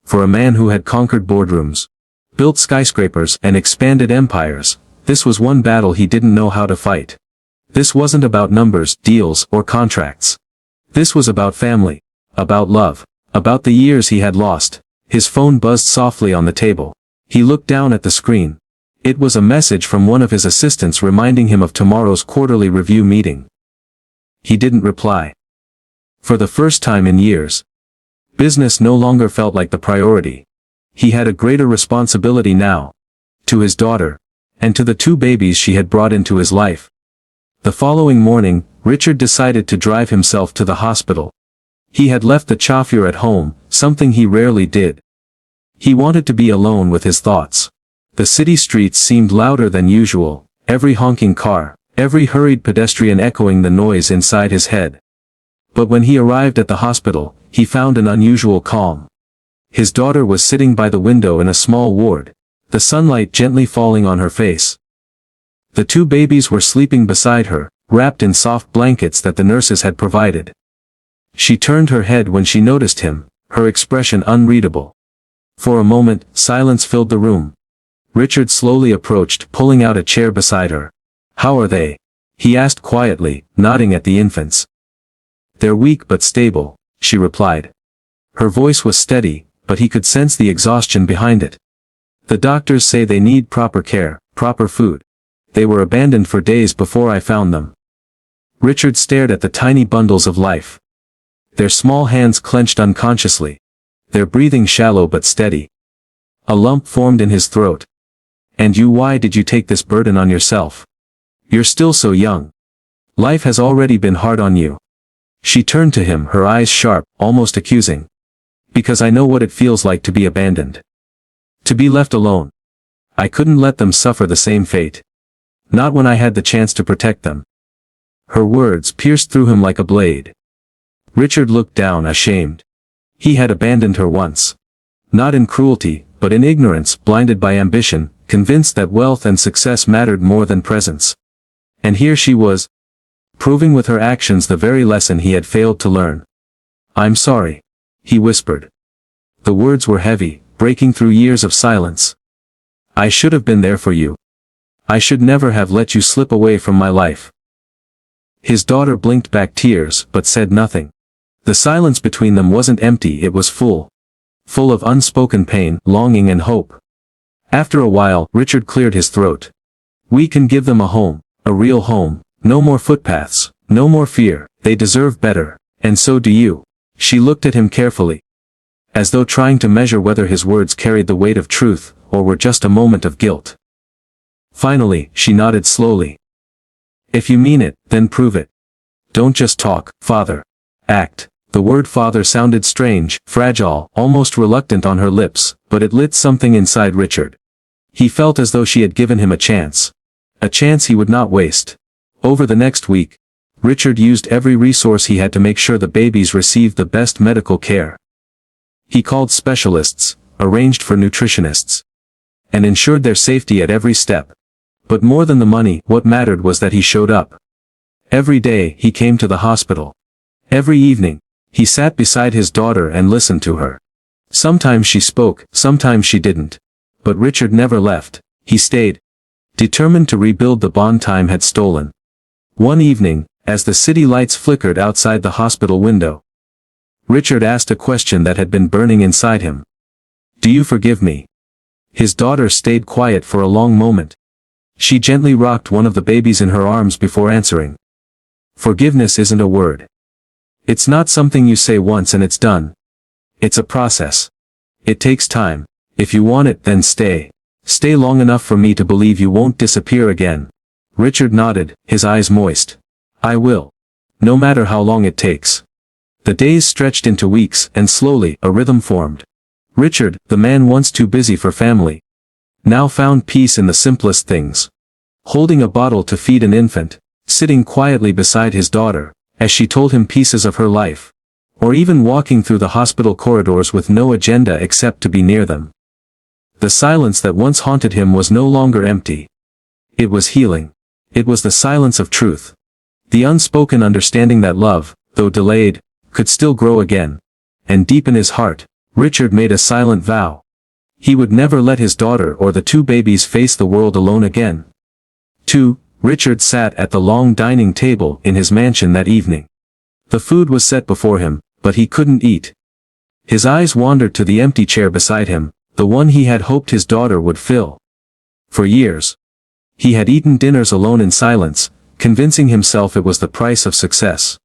For a man who had conquered boardrooms, built skyscrapers and expanded empires, this was one battle he didn't know how to fight. This wasn't about numbers, deals, or contracts. This was about family, about love, about the years he had lost. His phone buzzed softly on the table. He looked down at the screen. It was a message from one of his assistants reminding him of tomorrow's quarterly review meeting. He didn't reply. For the first time in years, business no longer felt like the priority. He had a greater responsibility now. To his daughter, and to the 2 babies she had brought into his life. The following morning, Richard decided to drive himself to the hospital. He had left the chauffeur at home, something he rarely did. He wanted to be alone with his thoughts. The city streets seemed louder than usual, every honking car, every hurried pedestrian echoing the noise inside his head. But when he arrived at the hospital, he found an unusual calm. His daughter was sitting by the window in a small ward, the sunlight gently falling on her face. The 2 babies were sleeping beside her, wrapped in soft blankets that the nurses had provided. She turned her head when she noticed him, her expression unreadable. For a moment, silence filled the room. Richard slowly approached, pulling out a chair beside her. "How are they?" he asked quietly, nodding at the infants. "They're weak but stable," she replied. Her voice was steady, but he could sense the exhaustion behind it. "The doctors say they need proper care, proper food. They were abandoned for days before I found them." Richard stared at the tiny bundles of life. Their small hands clenched unconsciously. Their breathing shallow but steady. A lump formed in his throat. "And you, why did you take this burden on yourself? You're still so young. Life has already been hard on you." She turned to him, her eyes sharp, almost accusing. "Because I know what it feels like to be abandoned. To be left alone. I couldn't let them suffer the same fate. Not when I had the chance to protect them." Her words pierced through him like a blade. Richard looked down, ashamed. He had abandoned her once. Not in cruelty, but in ignorance, blinded by ambition, convinced that wealth and success mattered more than presence. And here she was, proving with her actions the very lesson he had failed to learn. "I'm sorry," he whispered. The words were heavy, breaking through years of silence. "I should have been there for you. I should never have let you slip away from my life." His daughter blinked back tears, but said nothing. The silence between them wasn't empty, it was full. Full of unspoken pain, longing and hope. After a while, Richard cleared his throat. "We can give them a home, a real home, no more footpaths, no more fear, they deserve better, and so do you." She looked at him carefully, as though trying to measure whether his words carried the weight of truth, or were just a moment of guilt. Finally, she nodded slowly. "If you mean it, then prove it. Don't just talk, Father. Act." The word father sounded strange, fragile, almost reluctant on her lips, but it lit something inside Richard. He felt as though she had given him a chance. A chance he would not waste. Over the next week, Richard used every resource he had to make sure the babies received the best medical care. He called specialists, arranged for nutritionists, and ensured their safety at every step. But more than the money, what mattered was that he showed up. Every day, he came to the hospital. Every evening, he sat beside his daughter and listened to her. Sometimes she spoke, sometimes she didn't. But Richard never left. He stayed, determined to rebuild the bond time had stolen. One evening, as the city lights flickered outside the hospital window, Richard asked a question that had been burning inside him. "Do you forgive me?" His daughter stayed quiet for a long moment. She gently rocked one of the babies in her arms before answering. "Forgiveness isn't a word. It's not something you say once and it's done. It's a process. It takes time. If you want it, then stay. Stay long enough for me to believe you won't disappear again." Richard nodded, his eyes moist. "I will. No matter how long it takes." The days stretched into weeks, and slowly, a rhythm formed. Richard, the man once too busy for family, now found peace in the simplest things. Holding a bottle to feed an infant, sitting quietly beside his daughter, as she told him pieces of her life, or even walking through the hospital corridors with no agenda except to be near them. The silence that once haunted him was no longer empty. It was healing. It was the silence of truth. The unspoken understanding that love, though delayed, could still grow again. And deep in his heart, Richard made a silent vow. He would never let his daughter or the two babies face the world alone again. 2. Richard sat at the long dining table in his mansion that evening. The food was set before him, but he couldn't eat. His eyes wandered to the empty chair beside him, the one he had hoped his daughter would fill. For years, he had eaten dinners alone in silence, convincing himself it was the price of success.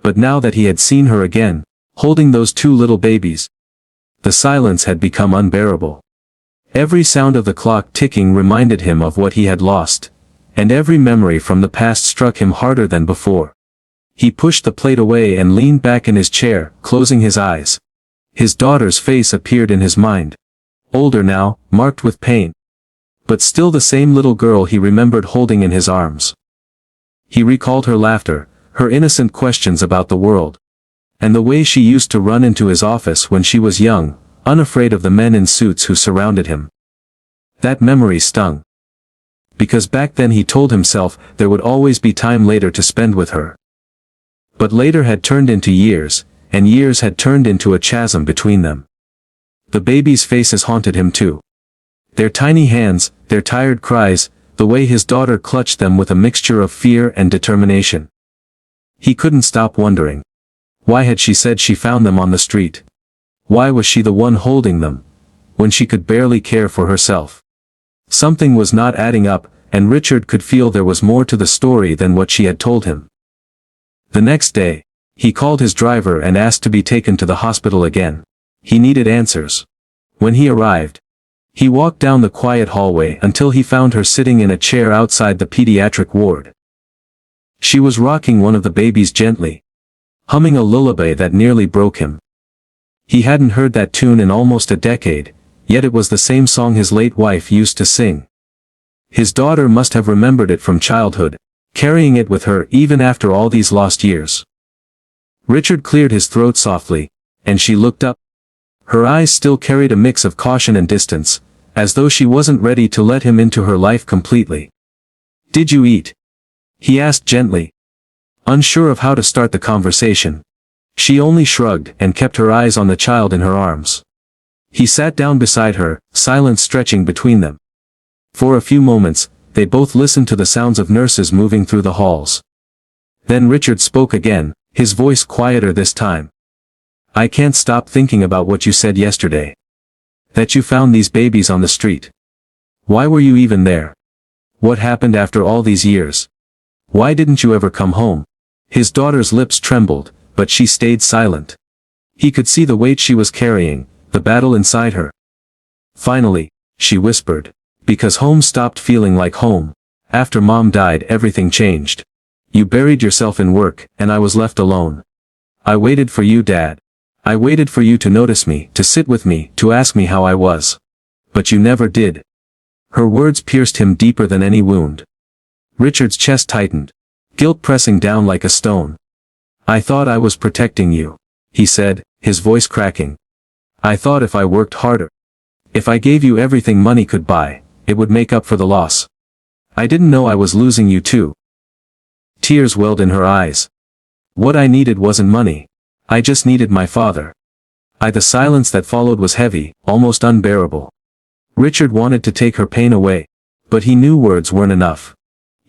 But now that he had seen her again, holding those two little babies, the silence had become unbearable. Every sound of the clock ticking reminded him of what he had lost, and every memory from the past struck him harder than before. He pushed the plate away and leaned back in his chair, closing his eyes. His daughter's face appeared in his mind. Older now, marked with pain. But still the same little girl he remembered holding in his arms. He recalled her laughter, her innocent questions about the world, and the way she used to run into his office when she was young, unafraid of the men in suits who surrounded him. That memory stung. Because back then he told himself there would always be time later to spend with her. But later had turned into years, and years had turned into a chasm between them. The babies' faces haunted him too. Their tiny hands, their tired cries, the way his daughter clutched them with a mixture of fear and determination. He couldn't stop wondering. Why had she said she found them on the street? Why was she the one holding them, when she could barely care for herself? Something was not adding up, and Richard could feel there was more to the story than what she had told him. The next day, he called his driver and asked to be taken to the hospital again. He needed answers. When he arrived, he walked down the quiet hallway until he found her sitting in a chair outside the pediatric ward. She was rocking one of the babies gently, humming a lullaby that nearly broke him. He hadn't heard that tune in almost a decade, yet it was the same song his late wife used to sing. His daughter must have remembered it from childhood, carrying it with her even after all these lost years. Richard cleared his throat softly, and she looked up. Her eyes still carried a mix of caution and distance, as though she wasn't ready to let him into her life completely. "Did you eat?" he asked gently. Unsure of how to start the conversation, she only shrugged and kept her eyes on the child in her arms. He sat down beside her, silence stretching between them. For a few moments, they both listened to the sounds of nurses moving through the halls. Then Richard spoke again, his voice quieter this time. "I can't stop thinking about what you said yesterday. That you found these babies on the street. Why were you even there? What happened after all these years? Why didn't you ever come home?" His daughter's lips trembled, but she stayed silent. He could see the weight she was carrying, the battle inside her. Finally, she whispered, "Because home stopped feeling like home. After Mom died, everything changed. You buried yourself in work, and I was left alone. I waited for you, Dad. I waited for you to notice me, to sit with me, to ask me how I was. But you never did." Her words pierced him deeper than any wound. Richard's chest tightened, guilt pressing down like a stone. "I thought I was protecting you," he said, his voice cracking. "I thought if I worked harder, if I gave you everything money could buy, it would make up for the loss. I didn't know I was losing you too." Tears welled in her eyes. "What I needed wasn't money. I just needed my father." The silence that followed was heavy, almost unbearable. Richard wanted to take her pain away, but he knew words weren't enough.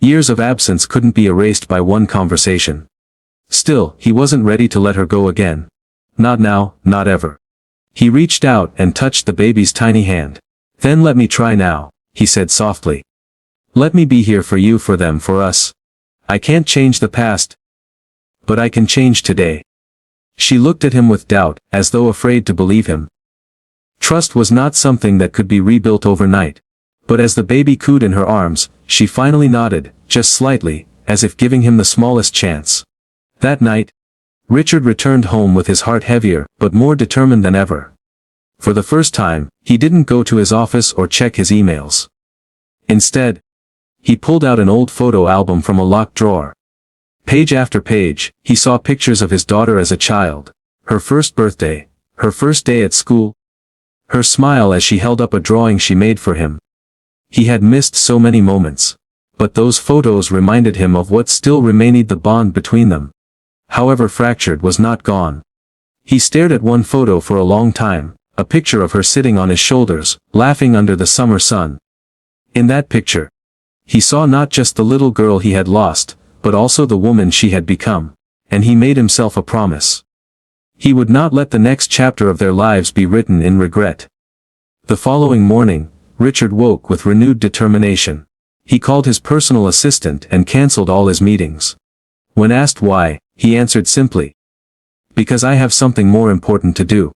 Years of absence couldn't be erased by one conversation. Still, he wasn't ready to let her go again. Not now, not ever. He reached out and touched the baby's tiny hand. "Then let me try now," he said softly. "Let me be here for you, for them, for us. I can't change the past, but I can change today." She looked at him with doubt, as though afraid to believe him. Trust was not something that could be rebuilt overnight. But as the baby cooed in her arms, she finally nodded, just slightly, as if giving him the smallest chance. That night, Richard returned home with his heart heavier, but more determined than ever. For the first time, he didn't go to his office or check his emails. Instead, he pulled out an old photo album from a locked drawer. Page after page, he saw pictures of his daughter as a child, her first birthday, her first day at school, Her smile as she held up a drawing she made for him. He had missed so many moments. But those photos reminded him of what still remained, the bond between them. However fractured, was not gone. He stared at one photo for a long time, a picture of her sitting on his shoulders, laughing under the summer sun. In that picture, he saw not just the little girl he had lost, but also the woman she had become, and he made himself a promise. He would not let the next chapter of their lives be written in regret. The following morning, Richard woke with renewed determination. He called his personal assistant and cancelled all his meetings. When asked why, he answered simply, "Because I have something more important to do."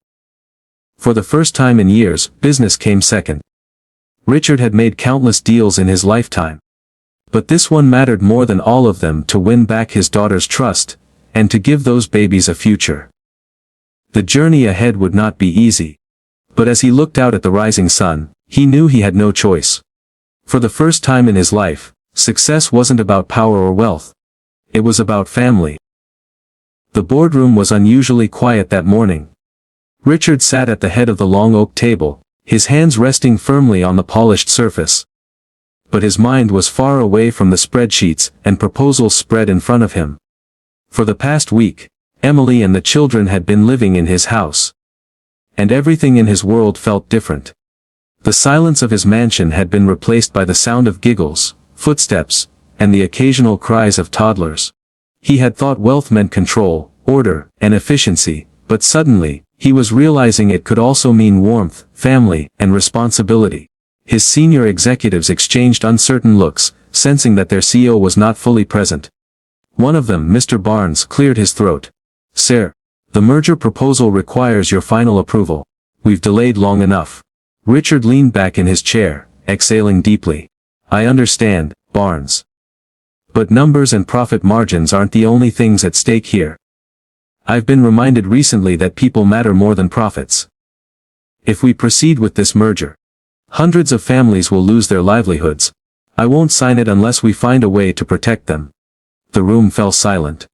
For the first time in years, business came second. Richard had made countless deals in his lifetime. But this one mattered more than all of them, to win back his daughter's trust, and to give those babies a future. The journey ahead would not be easy. But as he looked out at the rising sun, he knew he had no choice. For the first time in his life, success wasn't about power or wealth. It was about family. The boardroom was unusually quiet that morning. Richard sat at the head of the long oak table, his hands resting firmly on the polished surface. But his mind was far away from the spreadsheets and proposals spread in front of him. For the past week, Emily and the children had been living in his house. And everything in his world felt different. The silence of his mansion had been replaced by the sound of giggles, footsteps, and the occasional cries of toddlers. He had thought wealth meant control, order, and efficiency, but suddenly, he was realizing it could also mean warmth, family, and responsibility. His senior executives exchanged uncertain looks, sensing that their CEO was not fully present. One of them, Mr. Barnes, cleared his throat. "Sir, the merger proposal requires your final approval. We've delayed long enough." Richard leaned back in his chair, exhaling deeply. "I understand, Barnes. But numbers and profit margins aren't the only things at stake here. I've been reminded recently that people matter more than profits. If we proceed with this merger, hundreds of families will lose their livelihoods. I won't sign it unless we find a way to protect them." The room fell silent.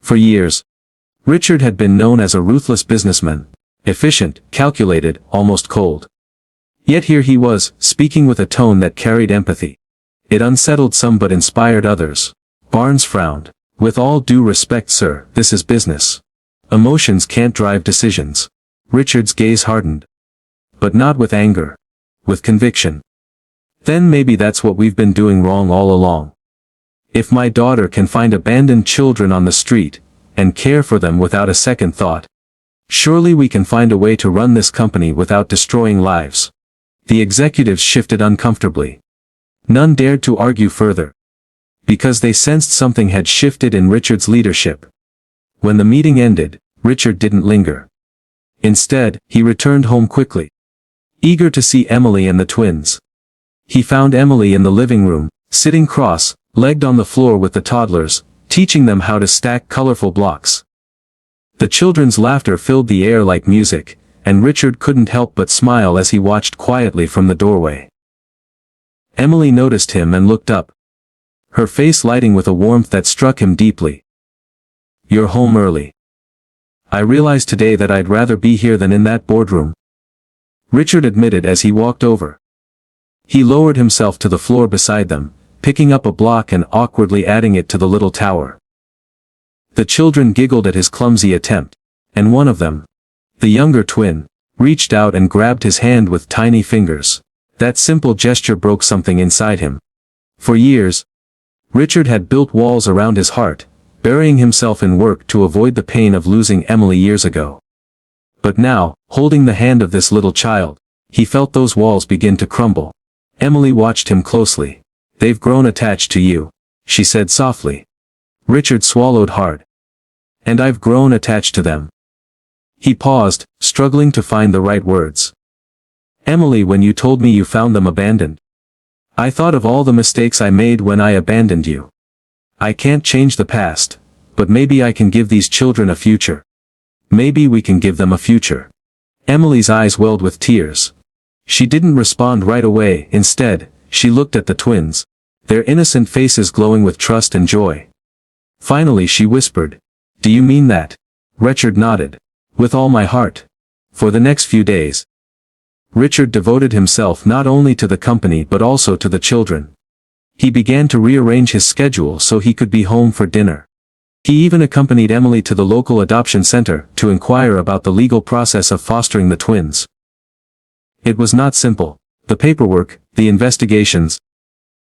For years, Richard had been known as a ruthless businessman, efficient, calculated, almost cold. Yet here he was, speaking with a tone that carried empathy. It unsettled some but inspired others. Barnes frowned. "With all due respect, sir, this is business. Emotions can't drive decisions." Richard's gaze hardened. But not with anger. With conviction. "Then maybe that's what we've been doing wrong all along. If my daughter can find abandoned children on the street, and care for them without a second thought, surely we can find a way to run this company without destroying lives." The executives shifted uncomfortably. None dared to argue further. Because they sensed something had shifted in Richard's leadership. When the meeting ended, Richard didn't linger. Instead, he returned home quickly. Eager to see Emily and the twins. He found Emily in the living room, sitting cross-legged on the floor with the toddlers, teaching them how to stack colorful blocks. The children's laughter filled the air like music, and Richard couldn't help but smile as he watched quietly from the doorway. Emily noticed him and looked up. Her face lighting with a warmth that struck him deeply. "You're home early. I realized today that I'd rather be here than in that boardroom," Richard admitted as he walked over. He lowered himself to the floor beside them, picking up a block and awkwardly adding it to the little tower. The children giggled at his clumsy attempt, and one of them, the younger twin, reached out and grabbed his hand with tiny fingers. That simple gesture broke something inside him. For years, Richard had built walls around his heart, burying himself in work to avoid the pain of losing Emily years ago. But now, holding the hand of this little child, he felt those walls begin to crumble. Emily watched him closely. "They've grown attached to you," she said softly. Richard swallowed hard. "And I've grown attached to them." He paused, struggling to find the right words. "Emily, when you told me you found them abandoned, I thought of all the mistakes I made when I abandoned you. I can't change the past, but maybe I can give these children a future. Maybe we can give them a future." Emily's eyes welled with tears. She didn't respond right away. Instead, she looked at the twins, their innocent faces glowing with trust and joy. Finally she whispered, "Do you mean that?" Richard nodded. "With all my heart. For the next few days." Richard devoted himself not only to the company but also to the children. He began to rearrange his schedule so he could be home for dinner. He even accompanied Emily to the local adoption center to inquire about the legal process of fostering the twins. It was not simple. The paperwork, the investigations,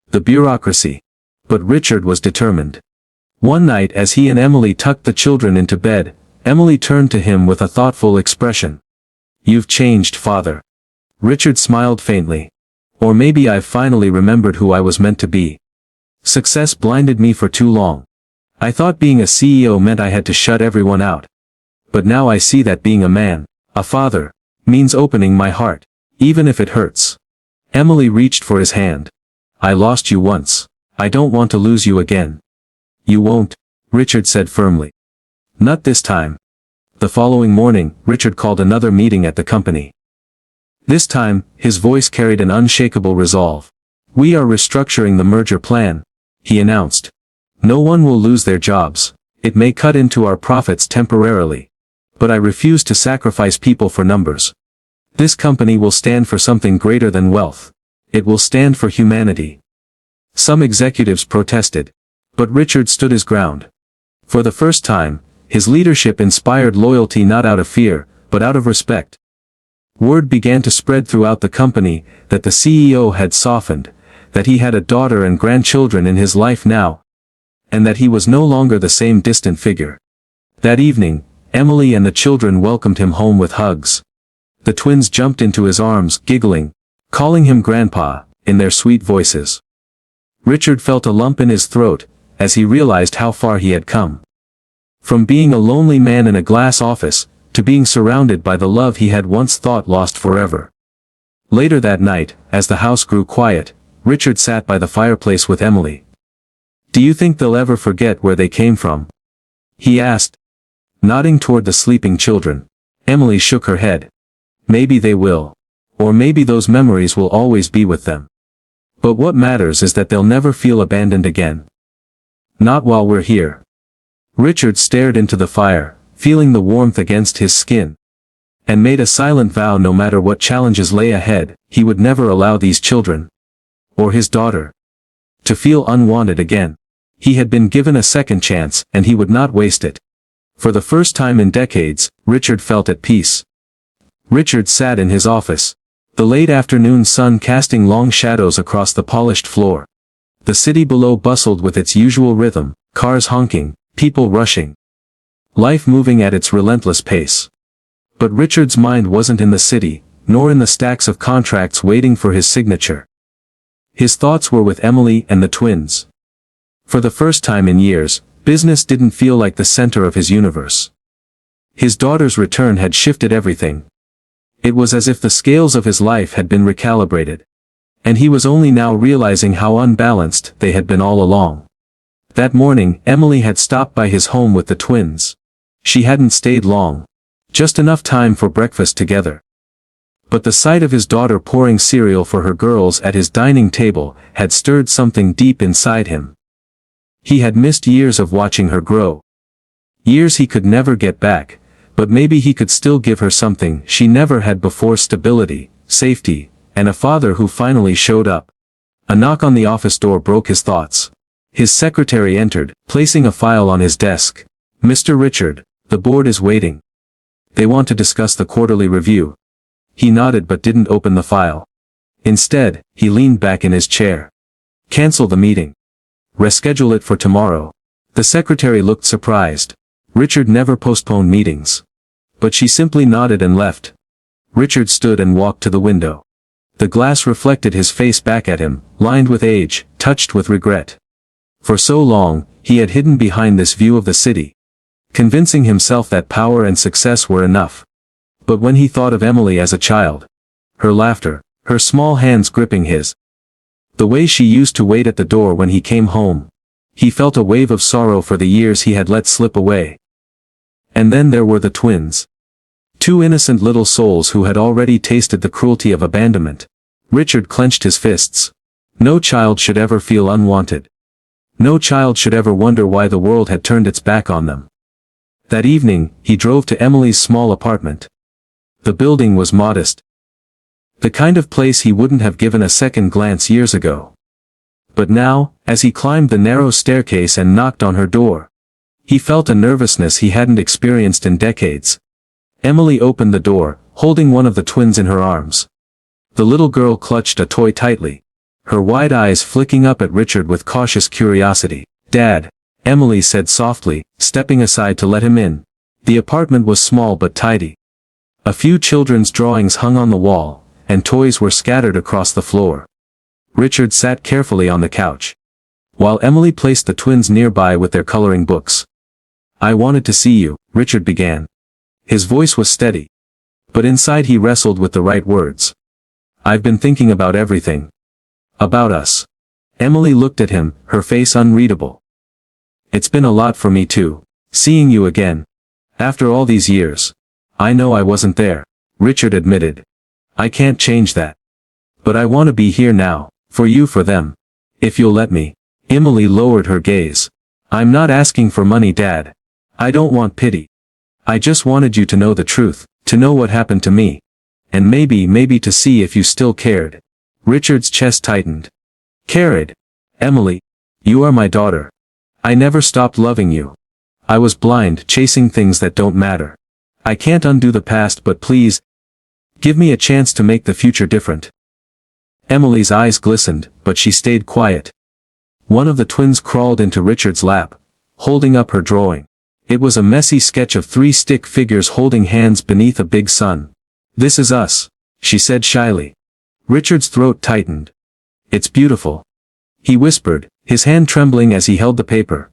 the bureaucracy. But Richard was determined. One night as he and Emily tucked the children into bed, Emily turned to him with a thoughtful expression. "You've changed, Father." Richard smiled faintly. "Or maybe I've finally remembered who I was meant to be. Success blinded me for too long. I thought being a CEO meant I had to shut everyone out. But now I see that being a man, a father, means opening my heart, even if it hurts." Emily reached for his hand. "I lost you once. I don't want to lose you again." "You won't," Richard said firmly. "Not this time." The following morning, Richard called another meeting at the company. This time, his voice carried an unshakable resolve. "We are restructuring the merger plan," he announced. "No one will lose their jobs. It may cut into our profits temporarily. But I refuse to sacrifice people for numbers. This company will stand for something greater than wealth. It will stand for humanity." Some executives protested. But Richard stood his ground. For the first time, his leadership inspired loyalty not out of fear, but out of respect. Word began to spread throughout the company that the CEO had softened, that he had a daughter and grandchildren in his life now, and that he was no longer the same distant figure. That evening, Emily and the children welcomed him home with hugs. The twins jumped into his arms, giggling, calling him Grandpa, in their sweet voices. Richard felt a lump in his throat, as he realized how far he had come. From being a lonely man in a glass office, to being surrounded by the love he had once thought lost forever. Later that night, as the house grew quiet, Richard sat by the fireplace with Emily. "Do you think they'll ever forget where they came from?" he asked. Nodding toward the sleeping children, Emily shook her head. "Maybe they will. Or maybe those memories will always be with them. But what matters is that they'll never feel abandoned again. Not while we're here." Richard stared into the fire, feeling the warmth against his skin, and made a silent vow no matter what challenges lay ahead, he would never allow these children, or his daughter, to feel unwanted again. He had been given a second chance, and he would not waste it. For the first time in decades, Richard felt at peace. Richard sat in his office, the late afternoon sun casting long shadows across the polished floor. The city below bustled with its usual rhythm, cars honking, people rushing. Life moving at its relentless pace. But Richard's mind wasn't in the city, nor in the stacks of contracts waiting for his signature. His thoughts were with Emily and the twins. For the first time in years, business didn't feel like the center of his universe. His daughter's return had shifted everything. It was as if the scales of his life had been recalibrated. And he was only now realizing how unbalanced they had been all along. That morning, Emily had stopped by his home with the twins. She hadn't stayed long. Just enough time for breakfast together. But the sight of his daughter pouring cereal for her girls at his dining table had stirred something deep inside him. He had missed years of watching her grow. Years he could never get back, but maybe he could still give her something she never had before: stability, safety, and a father who finally showed up. A knock on the office door broke his thoughts. His secretary entered, placing a file on his desk. "Mr. Richard, the board is waiting. They want to discuss the quarterly review." He nodded but didn't open the file. Instead, he leaned back in his chair. "Cancel the meeting. Reschedule it for tomorrow." The secretary looked surprised. Richard never postponed meetings. But she simply nodded and left. Richard stood and walked to the window. The glass reflected his face back at him, lined with age, touched with regret. For so long, he had hidden behind this view of the city, convincing himself that power and success were enough. But when he thought of Emily as a child, her laughter, her small hands gripping his, the way she used to wait at the door when he came home, he felt a wave of sorrow for the years he had let slip away. And then there were the twins. Two innocent little souls who had already tasted the cruelty of abandonment. Richard clenched his fists. No child should ever feel unwanted. No child should ever wonder why the world had turned its back on them. That evening, he drove to Emily's small apartment. The building was modest. The kind of place he wouldn't have given a second glance years ago. But now, as he climbed the narrow staircase and knocked on her door, he felt a nervousness he hadn't experienced in decades. Emily opened the door, holding one of the twins in her arms. The little girl clutched a toy tightly, her wide eyes flicking up at Richard with cautious curiosity. "Dad," Emily said softly, stepping aside to let him in. The apartment was small but tidy. A few children's drawings hung on the wall, and toys were scattered across the floor. Richard sat carefully on the couch, while Emily placed the twins nearby with their coloring books. "I wanted to see you," Richard began. His voice was steady, but inside he wrestled with the right words. "I've been thinking about everything. About us." Emily looked at him, her face unreadable. "It's been a lot for me too, seeing you again. After all these years." "I know I wasn't there," Richard admitted. "I can't change that. But I want to be here now, for you, for them. If you'll let me." Emily lowered her gaze. "I'm not asking for money, Dad. I don't want pity. I just wanted you to know the truth, to know what happened to me. And maybe to see if you still cared." Richard's chest tightened. "Cared? Emily, you are my daughter. I never stopped loving you. I was blind, chasing things that don't matter. I can't undo the past, but please, give me a chance to make the future different." Emily's eyes glistened, but she stayed quiet. One of the twins crawled into Richard's lap, holding up her drawing. It was a messy sketch of 3 stick figures holding hands beneath a big sun. "This is us," she said shyly. Richard's throat tightened. "It's beautiful," he whispered, his hand trembling as he held the paper.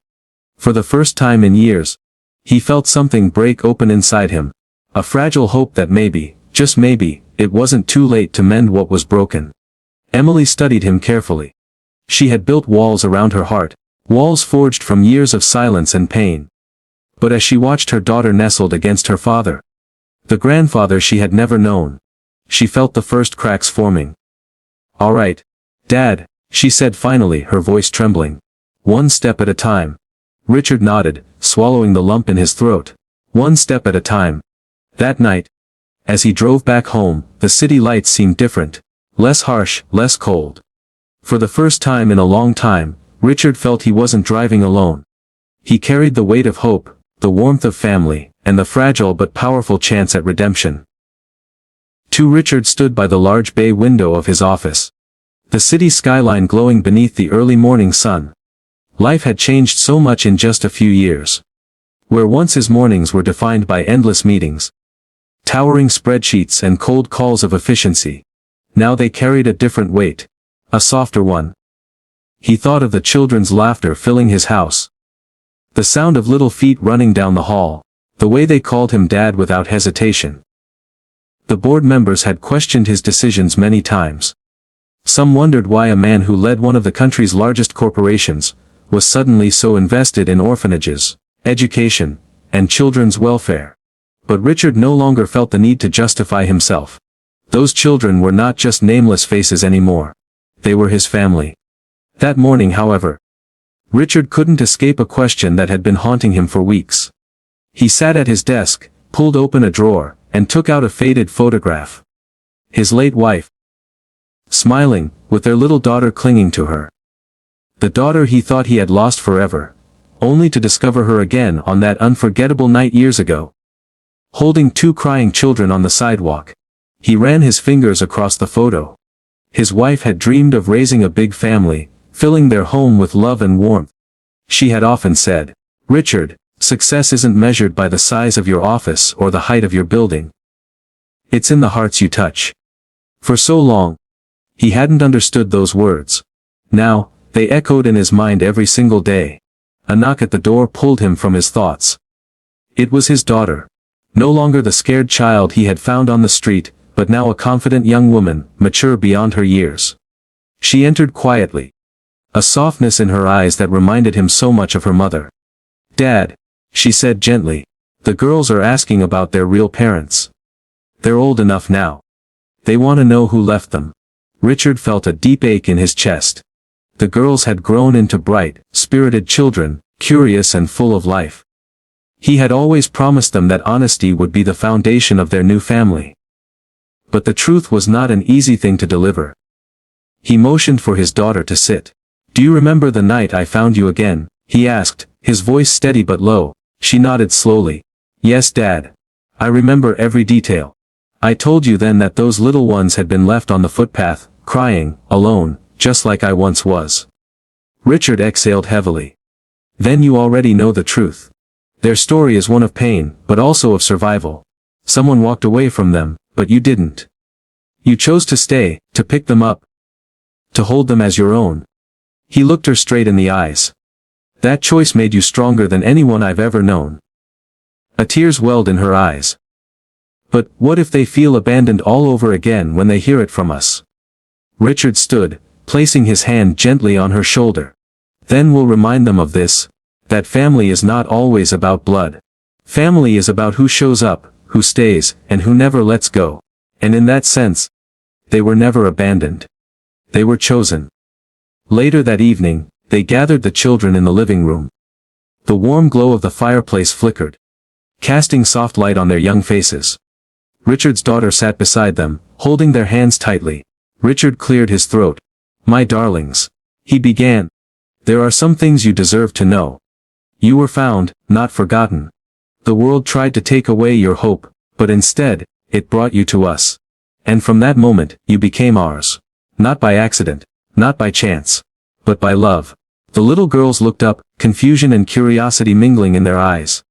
For the first time in years, he felt something break open inside him. A fragile hope that maybe, just maybe, it wasn't too late to mend what was broken. Emily studied him carefully. She had built walls around her heart, walls forged from years of silence and pain. But as she watched her daughter nestled against her father, the grandfather she had never known, she felt the first cracks forming. "All right, Dad," she said finally, her voice trembling. "One step at a time." Richard nodded, swallowing the lump in his throat. One step at a time. That night, as he drove back home, the city lights seemed different. Less harsh, less cold. For the first time in a long time, Richard felt he wasn't driving alone. He carried the weight of hope, the warmth of family, and the fragile but powerful chance at redemption. Richard stood by the large bay window of his office. The city skyline glowing beneath the early morning sun. Life had changed so much in just a few years. Where once his mornings were defined by endless meetings, towering spreadsheets and cold calls of efficiency, now they carried a different weight. A softer one. He thought of the children's laughter filling his house. The sound of little feet running down the hall, the way they called him Dad without hesitation. The board members had questioned his decisions many times. Some wondered why a man who led one of the country's largest corporations was suddenly so invested in orphanages, education, and children's welfare. But Richard no longer felt the need to justify himself. Those children were not just nameless faces anymore. They were his family. That morning, however, Richard couldn't escape a question that had been haunting him for weeks. He sat at his desk, pulled open a drawer, and took out a faded photograph. His late wife, smiling, with their little daughter clinging to her. The daughter he thought he had lost forever, only to discover her again on that unforgettable night years ago. Holding 2 crying children on the sidewalk, he ran his fingers across the photo. His wife had dreamed of raising a big family, filling their home with love and warmth. She had often said, "Richard, success isn't measured by the size of your office or the height of your building. It's in the hearts you touch." For so long, he hadn't understood those words. Now, they echoed in his mind every single day. A knock at the door pulled him from his thoughts. It was his daughter. No longer the scared child he had found on the street, but now a confident young woman, mature beyond her years. She entered quietly. A softness in her eyes that reminded him so much of her mother. "Dad," she said gently, "the girls are asking about their real parents. They're old enough now. They want to know who left them." Richard felt a deep ache in his chest. The girls had grown into bright, spirited children, curious and full of life. He had always promised them that honesty would be the foundation of their new family. But the truth was not an easy thing to deliver. He motioned for his daughter to sit. "Do you remember the night I found you again?" he asked, his voice steady but low. She nodded slowly. "Yes, Dad. I remember every detail. I told you then that those little ones had been left on the footpath, crying, alone, just like I once was." Richard exhaled heavily. "Then you already know the truth. Their story is one of pain, but also of survival. Someone walked away from them, but you didn't. You chose to stay, to pick them up, to hold them as your own." He looked her straight in the eyes. "That choice made you stronger than anyone I've ever known." A tears welled in her eyes. "But what if they feel abandoned all over again when they hear it from us?" Richard stood, placing his hand gently on her shoulder. "Then we'll remind them of this, that family is not always about blood. Family is about who shows up, who stays, and who never lets go. And in that sense, they were never abandoned. They were chosen." Later that evening, they gathered the children in the living room. The warm glow of the fireplace flickered, casting soft light on their young faces. Richard's daughter sat beside them, holding their hands tightly. Richard cleared his throat. "My darlings," he began, "there are some things you deserve to know. You were found, not forgotten. The world tried to take away your hope, but instead, it brought you to us. And from that moment, you became ours. Not by accident, not by chance, but by love." The little girls looked up, confusion and curiosity mingling in their eyes.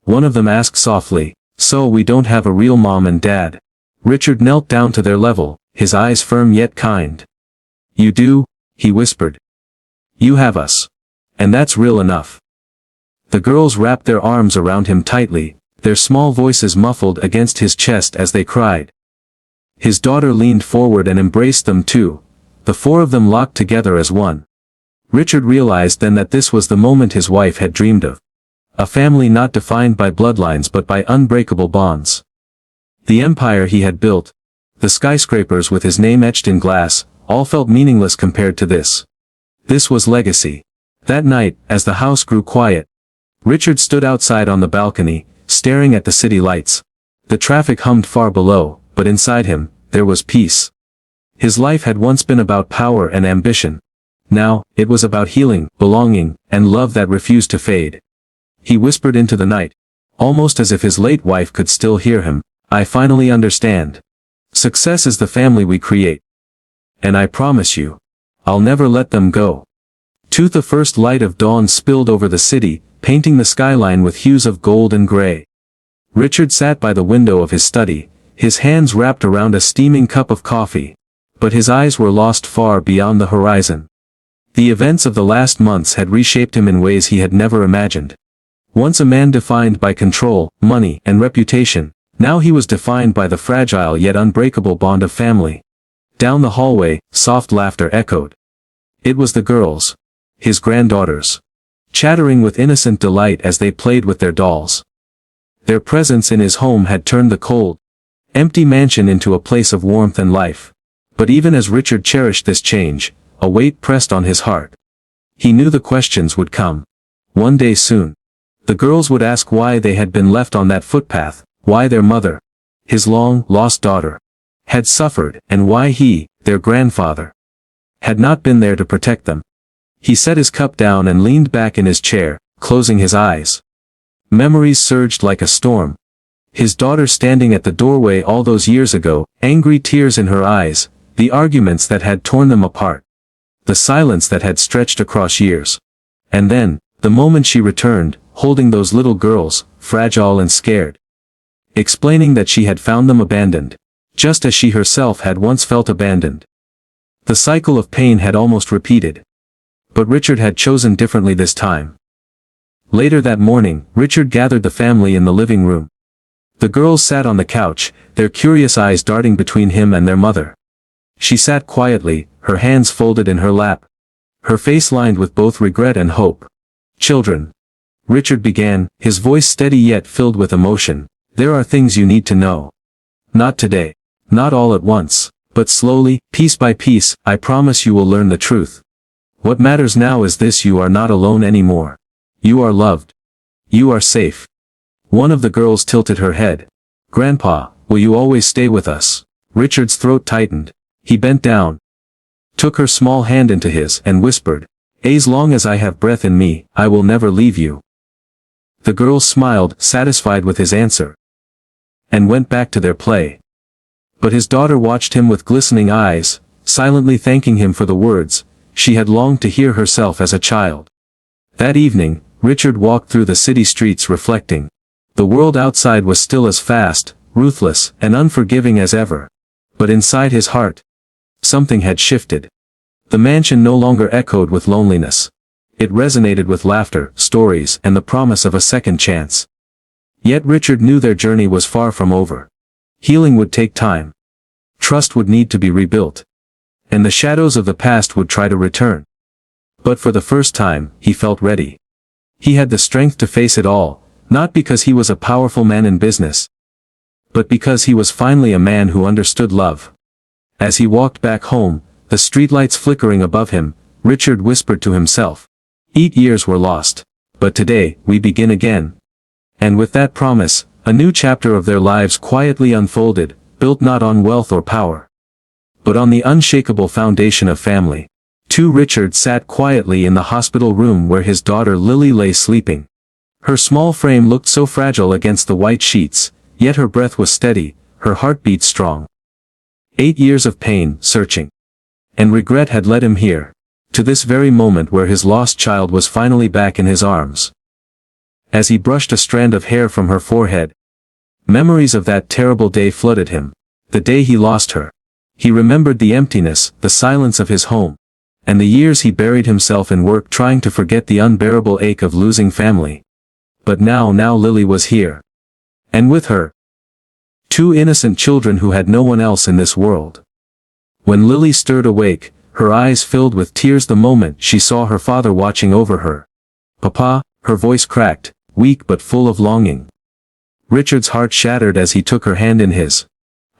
One of them asked softly, "So we don't have a real mom and dad?" Richard knelt down to their level, his eyes firm yet kind. "You do," he whispered. "You have us. And that's real enough." The girls wrapped their arms around him tightly, their small voices muffled against his chest as they cried. His daughter leaned forward and embraced them too, the four of them locked together as one. Richard realized then that this was the moment his wife had dreamed of. A family not defined by bloodlines but by unbreakable bonds. The empire he had built, the skyscrapers with his name etched in glass, all felt meaningless compared to this. This was legacy. That night, as the house grew quiet, Richard stood outside on the balcony, staring at the city lights. The traffic hummed far below, but inside him, there was peace. His life had once been about power and ambition. Now, it was about healing, belonging, and love that refused to fade. He whispered into the night, almost as if his late wife could still hear him, "I finally understand. Success is the family we create. And I promise you, I'll never let them go." The first light of dawn spilled over the city, painting the skyline with hues of gold and gray. Richard sat by the window of his study, his hands wrapped around a steaming cup of coffee. But his eyes were lost far beyond the horizon. The events of the last months had reshaped him in ways he had never imagined. Once a man defined by control, money, and reputation, now he was defined by the fragile yet unbreakable bond of family. Down the hallway, soft laughter echoed. It was the girls, his granddaughters, chattering with innocent delight as they played with their dolls. Their presence in his home had turned the cold, empty mansion into a place of warmth and life. But even as Richard cherished this change, a weight pressed on his heart. He knew the questions would come. One day soon. The girls would ask why they had been left on that footpath, why their mother, his long-lost daughter, had suffered, and why he, their grandfather, had not been there to protect them. He set his cup down and leaned back in his chair, closing his eyes. Memories surged like a storm. His daughter standing at the doorway all those years ago, angry tears in her eyes, the arguments that had torn them apart. The silence that had stretched across years. And then, the moment she returned, holding those little girls, fragile and scared. Explaining that she had found them abandoned, just as she herself had once felt abandoned. The cycle of pain had almost repeated. But Richard had chosen differently this time. Later that morning, Richard gathered the family in the living room. The girls sat on the couch, their curious eyes darting between him and their mother. She sat quietly, her hands folded in her lap. Her face lined with both regret and hope. "Children," Richard began, his voice steady yet filled with emotion, "there are things you need to know. Not today. Not all at once, but slowly, piece by piece. I promise you will learn the truth. What matters now is this: you are not alone anymore. You are loved. You are safe." One of the girls tilted her head. "Grandpa, will you always stay with us?" Richard's throat tightened. He bent down, took her small hand into his, and whispered, "As long as I have breath in me, I will never leave you." The girls smiled, satisfied with his answer, and went back to their play. But his daughter watched him with glistening eyes, silently thanking him for the words she had longed to hear herself as a child. That evening, Richard walked through the city streets reflecting. The world outside was still as fast, ruthless, and unforgiving as ever. But inside his heart, something had shifted. The mansion no longer echoed with loneliness. It resonated with laughter, stories, and the promise of a second chance. Yet Richard knew their journey was far from over. Healing would take time. Trust would need to be rebuilt. And the shadows of the past would try to return. But for the first time, he felt ready. He had the strength to face it all, not because he was a powerful man in business, but because he was finally a man who understood love. As he walked back home, the streetlights flickering above him, Richard whispered to himself, 8 years were lost, but today, we begin again. And with that promise, a new chapter of their lives quietly unfolded, built not on wealth or power, but on the unshakable foundation of family. Richard sat quietly in the hospital room where his daughter Lily lay sleeping. Her small frame looked so fragile against the white sheets, yet her breath was steady, her heartbeat strong. 8 years of pain, searching, and regret had led him here, to this very moment where his lost child was finally back in his arms. As he brushed a strand of hair from her forehead, memories of that terrible day flooded him. The day he lost her. He remembered the emptiness, the silence of his home, and the years he buried himself in work trying to forget the unbearable ache of losing family. But now Lily was here. And with her, 2 innocent children who had no one else in this world. When Lily stirred awake, her eyes filled with tears the moment she saw her father watching over her. "Papa," her voice cracked, weak but full of longing. Richard's heart shattered as he took her hand in his.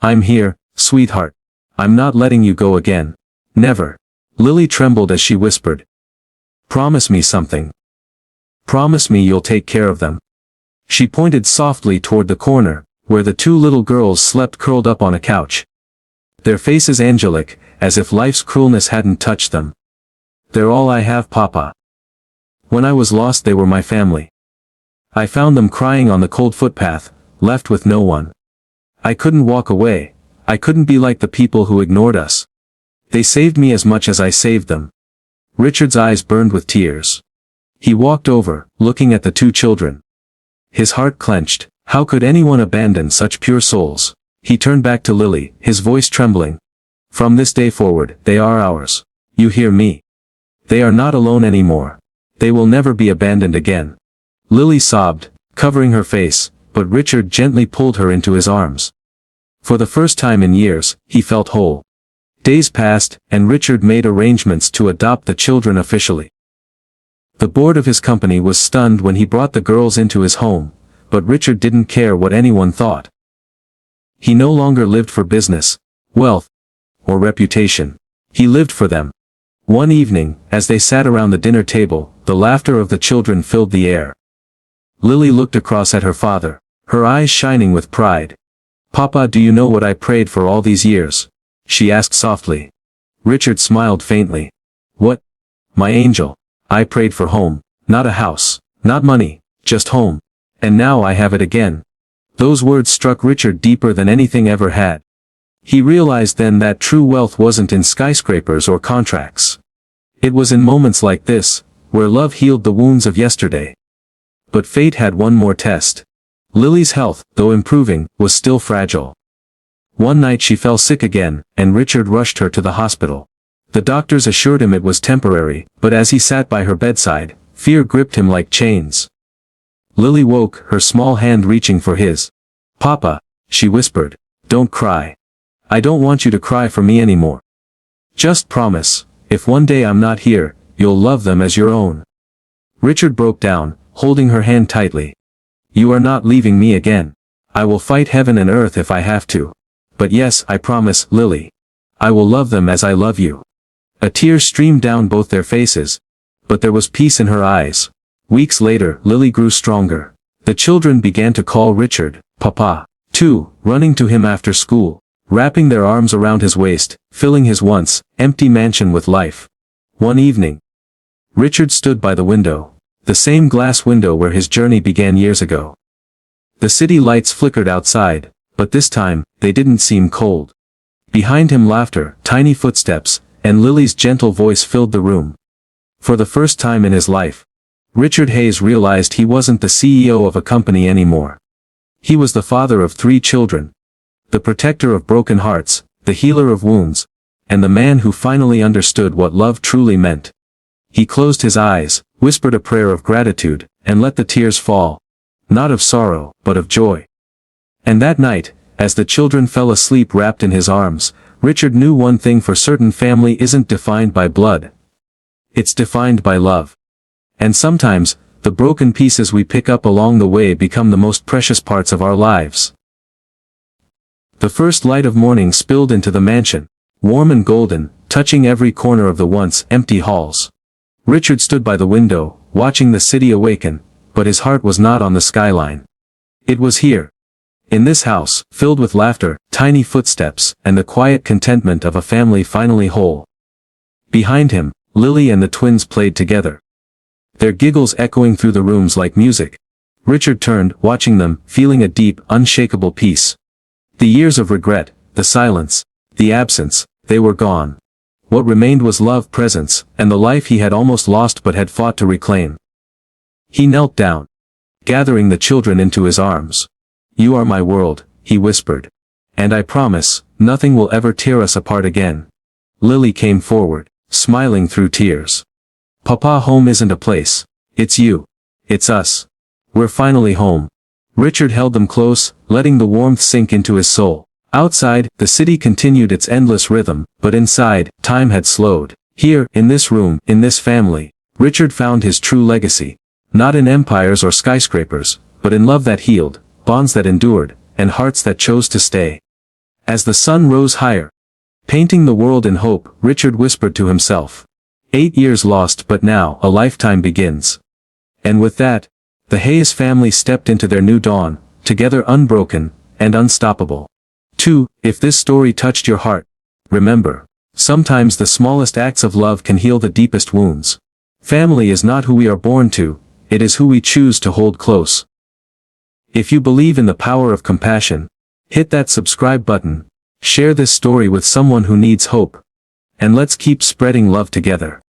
"I'm here, sweetheart. I'm not letting you go again. Never." Lily trembled as she whispered, "Promise me something. Promise me you'll take care of them." She pointed softly toward the corner, where the 2 little girls slept curled up on a couch. Their faces angelic, as if life's cruelness hadn't touched them. "They're all I have, Papa. When I was lost they were my family. I found them crying on the cold footpath, left with no one. I couldn't walk away. I couldn't be like the people who ignored us. They saved me as much as I saved them." Richard's eyes burned with tears. He walked over, looking at the 2 children. His heart clenched. How could anyone abandon such pure souls? He turned back to Lily, his voice trembling. "From this day forward, they are ours. You hear me? They are not alone anymore. They will never be abandoned again." Lily sobbed, covering her face, but Richard gently pulled her into his arms. For the first time in years, he felt whole. Days passed, and Richard made arrangements to adopt the children officially. The board of his company was stunned when he brought the girls into his home, but Richard didn't care what anyone thought. He no longer lived for business, wealth, or reputation. He lived for them. One evening, as they sat around the dinner table, the laughter of the children filled the air. Lily looked across at her father, her eyes shining with pride. "Papa, do you know what I prayed for all these years?" she asked softly. Richard smiled faintly. "What? My angel. I prayed for home, not a house, not money, just home. And now I have it again." Those words struck Richard deeper than anything ever had. He realized then that true wealth wasn't in skyscrapers or contracts. It was in moments like this, where love healed the wounds of yesterday. But fate had one more test. Lily's health, though improving, was still fragile. One night she fell sick again, and Richard rushed her to the hospital. The doctors assured him it was temporary, but as he sat by her bedside, fear gripped him like chains. Lily woke, her small hand reaching for his. "Papa," she whispered, "don't cry. I don't want you to cry for me anymore. Just promise, if one day I'm not here, you'll love them as your own." Richard broke down, holding her hand tightly. "You are not leaving me again. I will fight heaven and earth if I have to. But yes, I promise, Lily. I will love them as I love you." A tear streamed down both their faces, but there was peace in her eyes. Weeks later, Lily grew stronger. The children began to call Richard, Papa, too, running to him after school. wrapping their arms around his waist, filling his once empty mansion with life. One evening, Richard stood by the window, the same glass window where his journey began years ago. The city lights flickered outside, but this time, they didn't seem cold. Behind him laughter, tiny footsteps, and Lily's gentle voice filled the room. For the first time in his life, Richard Hayes realized he wasn't the CEO of a company anymore. He was the father of 3 children, the protector of broken hearts, the healer of wounds, and the man who finally understood what love truly meant. He closed his eyes, whispered a prayer of gratitude, and let the tears fall, not of sorrow, but of joy. And that night, as the children fell asleep wrapped in his arms, Richard knew one thing for certain: family isn't defined by blood. It's defined by love. And sometimes, the broken pieces we pick up along the way become the most precious parts of our lives. The first light of morning spilled into the mansion, warm and golden, touching every corner of the once empty halls. Richard stood by the window, watching the city awaken, but his heart was not on the skyline. It was here. In this house, filled with laughter, tiny footsteps, and the quiet contentment of a family finally whole. Behind him, Lily and the twins played together, their giggles echoing through the rooms like music. Richard turned, watching them, feeling a deep, unshakable peace. The years of regret, the silence, the absence, they were gone. What remained was love, presence, and the life he had almost lost but had fought to reclaim. He knelt down, gathering the children into his arms. "You are my world," he whispered. "And I promise, nothing will ever tear us apart again." Lily came forward, smiling through tears. "Papa, home isn't a place. It's you. It's us. We're finally home." Richard held them close, letting the warmth sink into his soul. Outside, the city continued its endless rhythm, but inside, time had slowed. Here, in this room, in this family, Richard found his true legacy. Not in empires or skyscrapers, but in love that healed, bonds that endured, and hearts that chose to stay. As the sun rose higher, painting the world in hope, Richard whispered to himself, 8 years lost, but now a lifetime begins. And with that, the Hayes family stepped into their new dawn, together, unbroken and unstoppable. 2. If this story touched your heart, remember, sometimes the smallest acts of love can heal the deepest wounds. Family is not who we are born to, it is who we choose to hold close. If you believe in the power of compassion, hit that subscribe button, share this story with someone who needs hope, and let's keep spreading love together.